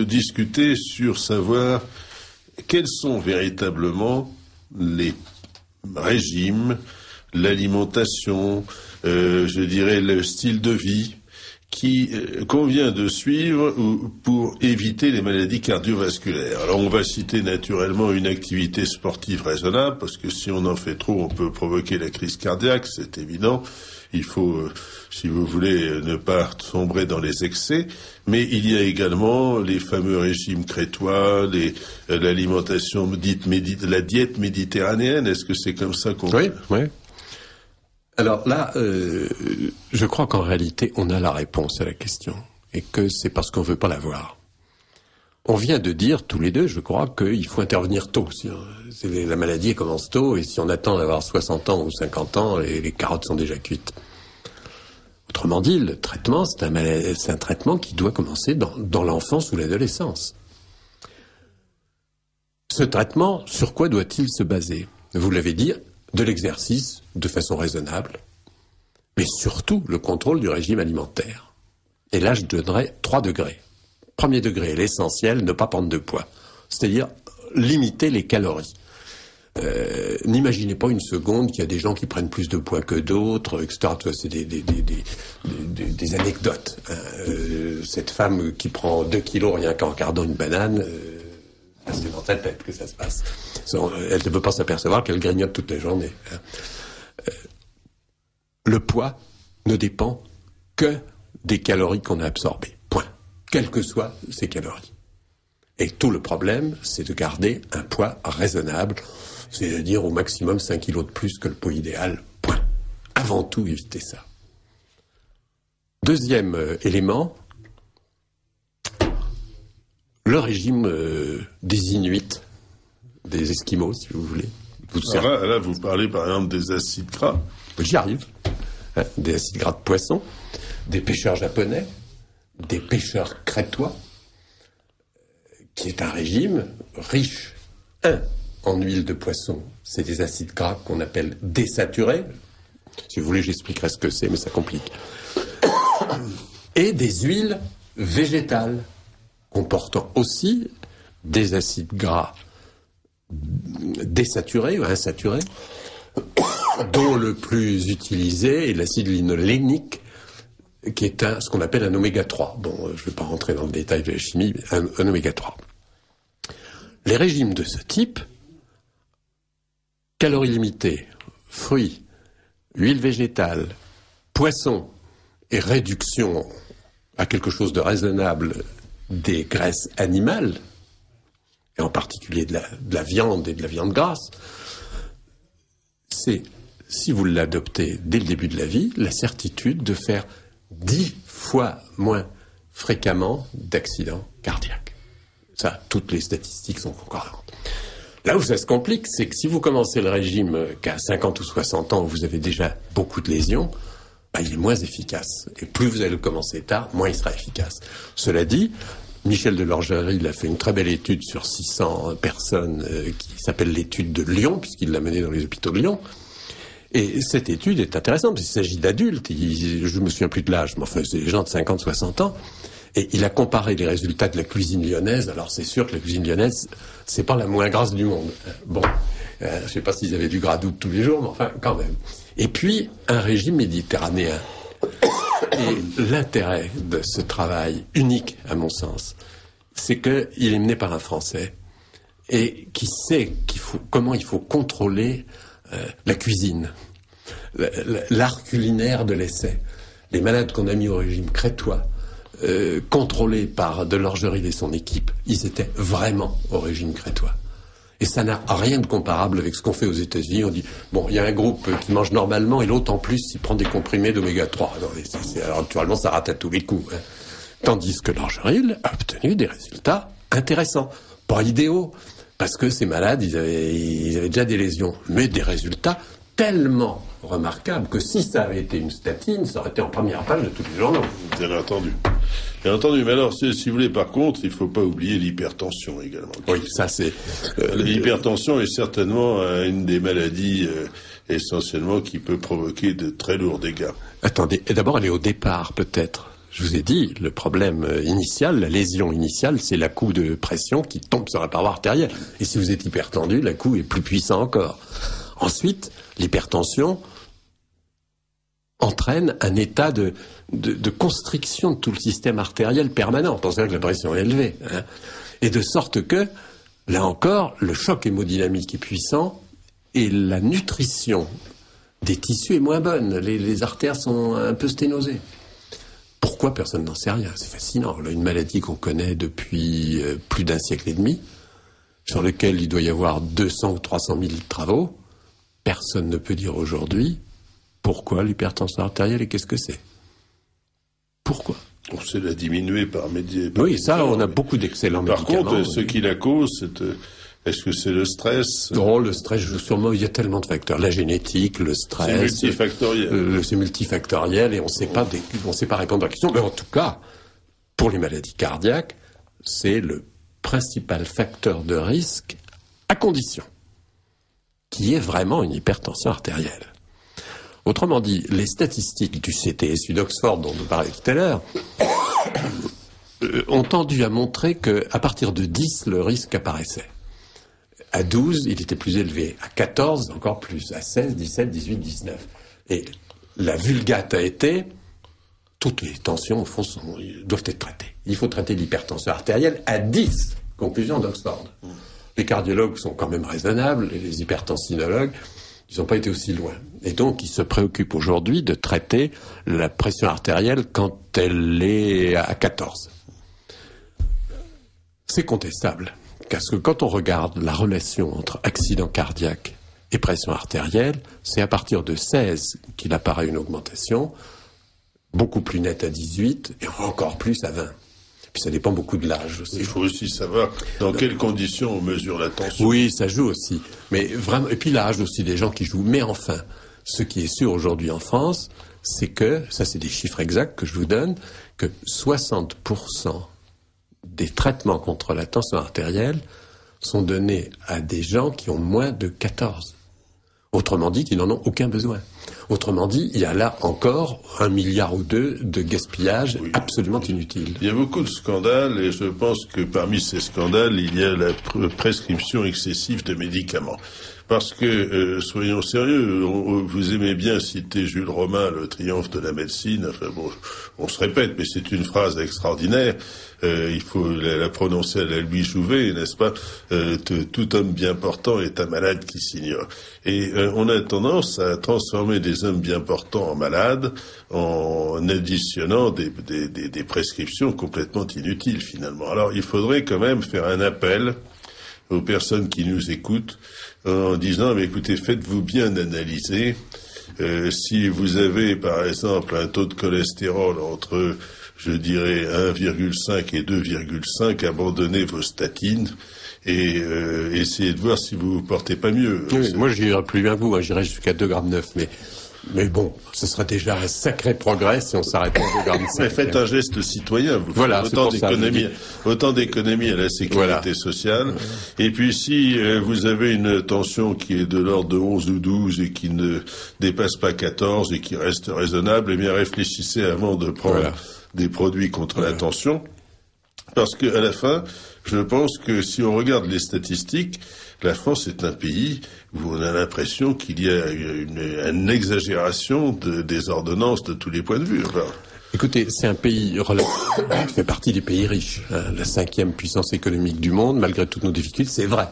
discuter sur savoir quels sont véritablement les régimes, l'alimentation, je dirais le style de vie qui convient de suivre pour éviter les maladies cardiovasculaires. Alors on va citer naturellement une activité sportive raisonnable, parce que si on en fait trop, on peut provoquer la crise cardiaque, c'est évident. Il faut, si vous voulez, ne pas sombrer dans les excès. Mais il y a également les fameux régimes crétois, l'alimentation dite la diète méditerranéenne. Est-ce que c'est comme ça qu'on... Oui. Alors là, je crois qu'en réalité, on a la réponse à la question, et que c'est parce qu'on veut pas la voir. On vient de dire, tous les deux, je crois, qu'il faut intervenir tôt. La maladie commence tôt, et si on attend d'avoir 60 ans ou 50 ans, les carottes sont déjà cuites. Autrement dit, le traitement, c'est un traitement qui doit commencer dans l'enfance ou l'adolescence. Ce traitement, sur quoi doit-il se baser? Vous l'avez dit, de l'exercice de façon raisonnable, mais surtout le contrôle du régime alimentaire. Et là, je donnerai 3 degrés. Premier degré, l'essentiel, ne pas prendre de poids. C'est-à-dire limiter les calories. N'imaginez pas une seconde qu'il y a des gens qui prennent plus de poids que d'autres, etc. C'est des anecdotes. Cette femme qui prend 2 kilos rien qu'en regardant une banane, c'est dans sa tête que ça se passe. Elle ne peut pas s'apercevoir qu'elle grignote toute la journée. Le poids ne dépend que des calories qu'on a absorbées. Point. Quelles que soient ces calories. Et tout le problème, c'est de garder un poids raisonnable, c'est-à-dire au maximum 5 kilos de plus que le poids idéal. Point. Avant tout, évitez ça. Deuxième élément, le régime des Inuits, des Esquimaux, si vous voulez. Là, vous parlez par exemple des acides gras. J'y arrive. Des acides gras de poisson, des pêcheurs japonais, des pêcheurs crétois, qui est un régime riche, en huile de poisson. C'est des acides gras qu'on appelle désaturés. Si vous voulez, j'expliquerai ce que c'est, mais ça complique. Et des huiles végétales, comportant aussi des acides gras désaturés ou insaturés, dont le plus utilisé est l'acide linolénique, qui est ce qu'on appelle un oméga 3. Bon, je ne vais pas rentrer dans le détail de la chimie, mais un oméga 3. Les régimes de ce type, calories limitées, fruits, huile végétale, poisson et réduction à quelque chose de raisonnable des graisses animales, et en particulier de la viande et de la viande grasse, c'est, si vous l'adoptez dès le début de la vie, la certitude de faire 10 fois moins fréquemment d'accidents cardiaques. Ça, toutes les statistiques sont concordantes. Là où ça se complique, c'est que si vous commencez le régime qu'à 50 ou 60 ans, où vous avez déjà beaucoup de lésions, il est moins efficace. Et plus vous allez le commencer tard, moins il sera efficace. Cela dit, Michel de Lorgerie, il a fait une très belle étude sur 600 personnes qui s'appelle l'étude de Lyon, puisqu'il l'a menée dans les hôpitaux de Lyon. Et cette étude est intéressante, parce qu'il s'agit d'adultes, je ne me souviens plus de l'âge, mais enfin, c'est des gens de 50-60 ans. Et il a comparé les résultats de la cuisine lyonnaise. Alors c'est sûr que la cuisine lyonnaise, c'est pas la moins grasse du monde. Bon, je sais pas s'ils avaient du gras doux tous les jours, mais enfin, quand même. Et puis, un régime méditerranéen. Et l'intérêt de ce travail unique, à mon sens, c'est qu'il est mené par un Français et qui sait comment il faut contrôler la cuisine, l'art culinaire de l'essai. Les malades qu'on a mis au régime crétois, contrôlés par de Lorgerie et son équipe, ils étaient vraiment au régime crétois. Et ça n'a rien de comparable avec ce qu'on fait aux États-Unis. On dit, bon, il y a un groupe qui mange normalement et l'autre, en plus, il prend des comprimés d'oméga 3. Alors, naturellement, ça rate à tous les coups. Hein. Tandis que Lorgerie a obtenu des résultats intéressants. Pas idéaux, parce que ces malades, ils avaient déjà des lésions. Mais des résultats tellement remarquables que si ça avait été une statine, ça aurait été en première page de tous les journaux. Bien entendu. Bien entendu, mais alors, si vous voulez, par contre, il ne faut pas oublier l'hypertension également. Oui, ça c'est... L'hypertension est certainement une des maladies essentiellement qui peut provoquer de très lourds dégâts. Attendez, et d'abord elle est au départ peut-être. Je vous ai dit, le problème initial, la lésion initiale, c'est la coup de pression qui tombe sur la paroi artérielle. Et si vous êtes hypertendu, la coup est plus puissant encore. Ensuite, l'hypertension entraîne un état de constriction de tout le système artériel permanent. Pensez que la pression est élevée. Hein. Et de sorte que, là encore, le choc hémodynamique est puissant et la nutrition des tissus est moins bonne. Les artères sont un peu sténosées. Pourquoi personne n'en sait rien? C'est fascinant. Là, une maladie qu'on connaît depuis plus d'un siècle et demi, sur lequel il doit y avoir 200 ou 300 000 travaux, personne ne peut dire aujourd'hui pourquoi l'hypertension artérielle et qu'est-ce que c'est. Pourquoi? On sait la diminuer par Oui, ça, on a beaucoup d'excellents médicaments. Par contre, ce qui la cause, est-ce que c'est le stress? Non, le stress joue sûrement, il y a tellement de facteurs. La génétique, le stress. C'est multifactoriel. C'est multifactoriel et on ne sait pas répondre à la question. Mais en tout cas, pour les maladies cardiaques, c'est le principal facteur de risque à condition qu'il y ait vraiment une hypertension artérielle. Autrement dit, les statistiques du CTSU d'Oxford dont nous parlions tout à l'heure ont tendu à montrer qu'à partir de 10, le risque apparaissait. À 12, il était plus élevé. À 14, encore plus. À 16, 17, 18, 19. Et la vulgate a été, toutes les tensions, au fond, doivent être traitées. Il faut traiter l'hypertension artérielle à 10. Conclusion d'Oxford. Les cardiologues sont quand même raisonnables, et les hypertensinologues, ils n'ont pas été aussi loin. Et donc, ils se préoccupent aujourd'hui de traiter la pression artérielle quand elle est à 14. C'est contestable. Parce que quand on regarde la relation entre accident cardiaque et pression artérielle, c'est à partir de 16 qu'il apparaît une augmentation, beaucoup plus nette à 18 et encore plus à 20. Puis ça dépend beaucoup de l'âge aussi. Il faut aussi savoir dans quelles conditions on mesure la tension. Oui, ça joue aussi. Mais vraiment, et puis l'âge aussi des gens qui jouent. Mais enfin, ce qui est sûr aujourd'hui en France, c'est que, ça c'est des chiffres exacts que je vous donne, que 60% des traitements contre la tension artérielle sont donnés à des gens qui ont moins de 14. Autrement dit, qui n'en ont aucun besoin. Autrement dit, il y a là encore 1 milliard ou 2 de gaspillage absolument inutile. Il y a beaucoup de scandales et je pense que parmi ces scandales, il y a la prescription excessive de médicaments. Parce que, soyons sérieux, vous aimez bien citer Jules Romain, le triomphe de la médecine. Enfin bon, on se répète, mais c'est une phrase extraordinaire. Il faut la prononcer à la Louis Jouvet, n'est-ce pas? Tout homme bien portant est un malade qui s'ignore. Et on a tendance à transformer des hommes bien portants en malades en additionnant des prescriptions complètement inutiles finalement. Alors il faudrait quand même faire un appel aux personnes qui nous écoutent en disant, mais écoutez, faites-vous bien analyser. Si vous avez, par exemple, un taux de cholestérol entre, je dirais, 1,5 et 2,5, abandonnez vos statines et essayez de voir si vous vous portez pas mieux. Oui, moi, j'irais plus bien que vous, j'irais jusqu'à 2,9 g. Mais bon, ce serait déjà un sacré progrès si on s'arrêtait à 2,5 g. Mais faites un geste citoyen. Vous voilà, autant d'économies à la sécurité sociale. Et puis si vous avez une tension qui est de l'ordre de 11 ou 12 et qui ne dépasse pas 14 et qui reste raisonnable, eh bien réfléchissez avant de prendre des produits contre la tension. Parce que à la fin, je pense que si on regarde les statistiques, la France est un pays où on a l'impression qu'il y a une exagération des ordonnances de tous les points de vue. Enfin, écoutez, c'est un pays qui fait partie des pays riches. La 5e puissance économique du monde, malgré toutes nos difficultés, c'est vrai.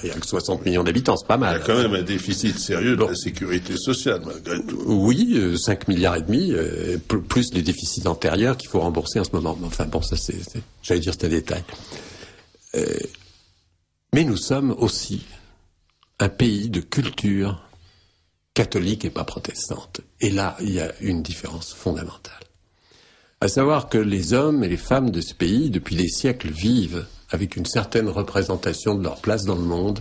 Il n'y a que 60 millions d'habitants, c'est pas mal. Il y a quand même un déficit sérieux de la sécurité sociale, malgré tout. Oui, 5 milliards et demi, plus les déficits antérieurs qu'il faut rembourser en ce moment. Enfin bon, ça j'allais dire c'est un détail. Mais nous sommes aussi un pays de culture catholique et pas protestante. Et là, il y a une différence fondamentale. À savoir que les hommes et les femmes de ce pays, depuis des siècles, vivent avec une certaine représentation de leur place dans le monde,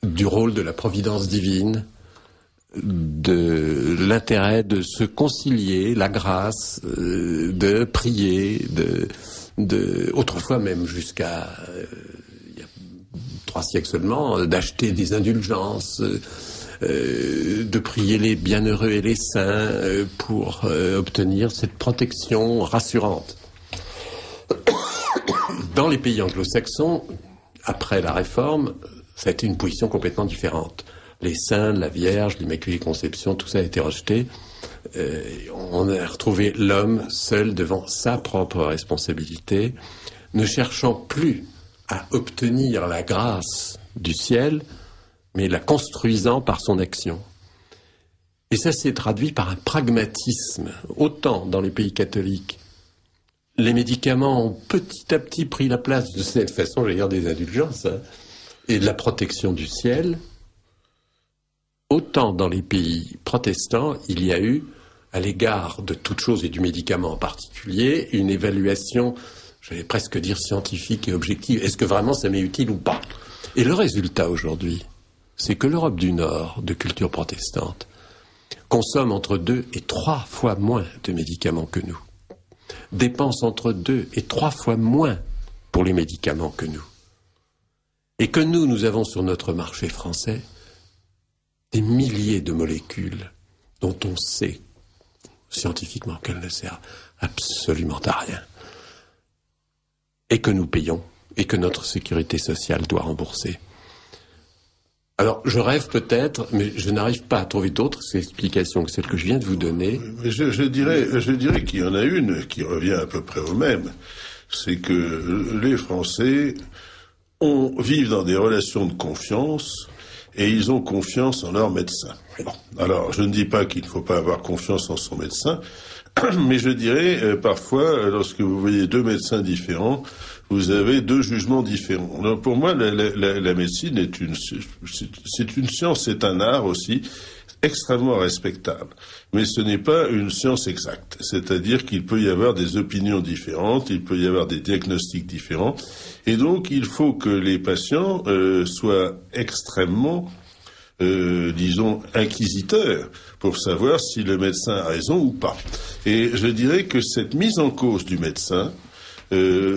du rôle de la providence divine, de l'intérêt de se concilier, la grâce, de prier, autrefois même jusqu'à... 3 siècles seulement, d'acheter des indulgences, de prier les bienheureux et les saints pour obtenir cette protection rassurante. Dans les pays anglo-saxons, après la Réforme, ça a été une position complètement différente. Les saints, la Vierge, l'Immaculée Conception, tout ça a été rejeté. On a retrouvé l'homme seul devant sa propre responsabilité, ne cherchant plus à obtenir la grâce du ciel, mais la construisant par son action. Et ça s'est traduit par un pragmatisme. Autant dans les pays catholiques, les médicaments ont petit à petit pris la place de cette façon, j'allais dire, des indulgences, et de la protection du ciel. Autant dans les pays protestants, il y a eu à l'égard de toute chose et du médicament en particulier, une évaluation, j'allais presque dire scientifique et objective. Est-ce que vraiment ça m'est utile ou pas? Et le résultat aujourd'hui, c'est que l'Europe du Nord, de culture protestante, consomme entre 2 et 3 fois moins de médicaments que nous, dépense entre 2 et 3 fois moins pour les médicaments que nous. Et que nous avons sur notre marché français des milliers de molécules dont on sait scientifiquement qu'elles ne servent absolument à rien. Et que nous payons, et que notre sécurité sociale doit rembourser. Alors, je rêve peut-être, mais je n'arrive pas à trouver d'autres explications que celles que je viens de vous donner. Je dirais qu'il y en a une qui revient à peu près au même. C'est que les Français vivent dans des relations de confiance et ils ont confiance en leur médecin. Bon. Alors, je ne dis pas qu'il ne faut pas avoir confiance en son médecin, mais je dirais, parfois, lorsque vous voyez 2 médecins différents, vous avez 2 jugements différents. Alors, pour moi, la médecine c'est une science, c'est un art aussi extrêmement respectable. Mais ce n'est pas une science exacte. C'est-à-dire qu'il peut y avoir des opinions différentes, il peut y avoir des diagnostics différents. Et donc, il faut que les patients soient extrêmement, disons, inquisiteurs pour savoir si le médecin a raison ou pas. Et je dirais que cette mise en cause du médecin,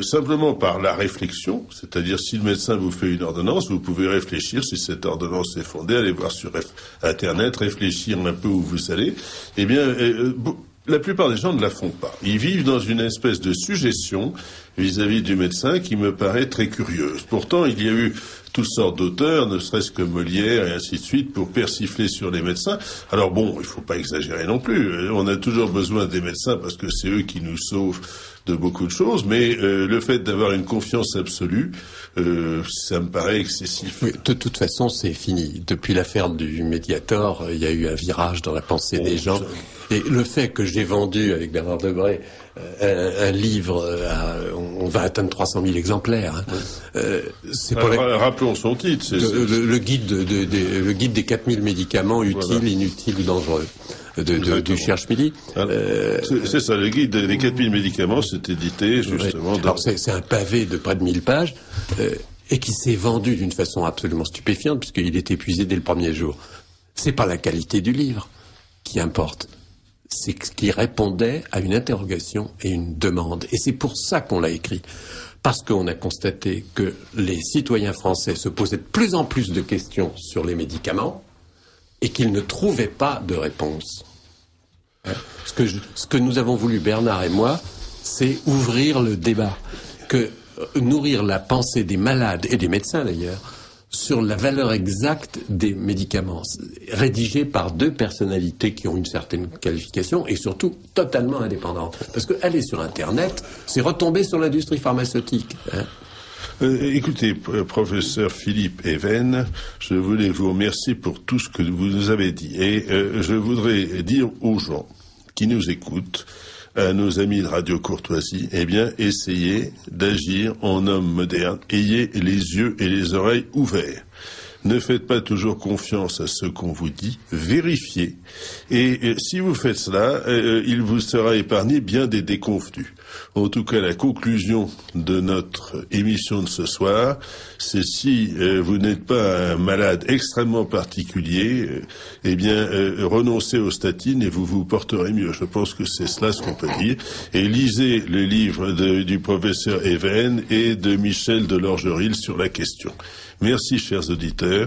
simplement par la réflexion, c'est-à-dire si le médecin vous fait une ordonnance, vous pouvez réfléchir si cette ordonnance est fondée, aller voir sur Internet, réfléchir un peu où vous allez. Eh bien, la plupart des gens ne la font pas. Ils vivent dans une espèce de suggestion vis-à-vis du médecin qui me paraît très curieuse. Pourtant, il y a eu toutes sortes d'auteurs, ne serait-ce que Molière et ainsi de suite, pour persifler sur les médecins. Alors bon, il faut pas exagérer non plus. On a toujours besoin des médecins parce que c'est eux qui nous sauvent de beaucoup de choses, mais le fait d'avoir une confiance absolue, ça me paraît excessif. Oui, de toute façon, c'est fini. Depuis l'affaire du Mediator, il y a eu un virage dans la pensée des gens. Et le fait que j'ai vendu avec Bernard Debré un livre, on va atteindre 300 000 exemplaires. Hein. C'est pour rappelons son titre. Le guide des 4000 médicaments utiles, voilà, inutiles ou dangereux. Du Cherche-Midi. C'est ça, le guide des 4000 médicaments, c'est édité justement. Ouais. Alors c'est un pavé de près de 1000 pages et qui s'est vendu d'une façon absolument stupéfiante puisqu'il est épuisé dès le premier jour. C'est pas la qualité du livre qui importe, c'est qu'il répondait à une interrogation et une demande. Et c'est pour ça qu'on l'a écrit. Parce qu'on a constaté que les citoyens français se posaient de plus en plus de questions sur les médicaments et qu'ils ne trouvaient pas de réponse. Ce que nous avons voulu, Bernard et moi, c'est ouvrir le débat, nourrir la pensée des malades et des médecins d'ailleurs sur la valeur exacte des médicaments, rédigés par 2 personnalités qui ont une certaine qualification et surtout totalement indépendantes. Parce que aller sur Internet, c'est retomber sur l'industrie pharmaceutique. Hein. Écoutez, professeur Philippe Even, je voulais vous remercier pour tout ce que vous nous avez dit. Et je voudrais dire aux gens qui nous écoutent, à nos amis de Radio Courtoisie, eh bien, essayez d'agir en homme moderne. Ayez les yeux et les oreilles ouverts. Ne faites pas toujours confiance à ce qu'on vous dit, vérifiez. Et si vous faites cela, il vous sera épargné bien des déconvenus. En tout cas, la conclusion de notre émission de ce soir, c'est si vous n'êtes pas un malade extrêmement particulier, eh bien, renoncez aux statines et vous vous porterez mieux. Je pense que c'est cela ce qu'on peut dire. Et lisez le livre du professeur Even et de Michel de Lorgeril sur la question. Merci, chers auditeurs.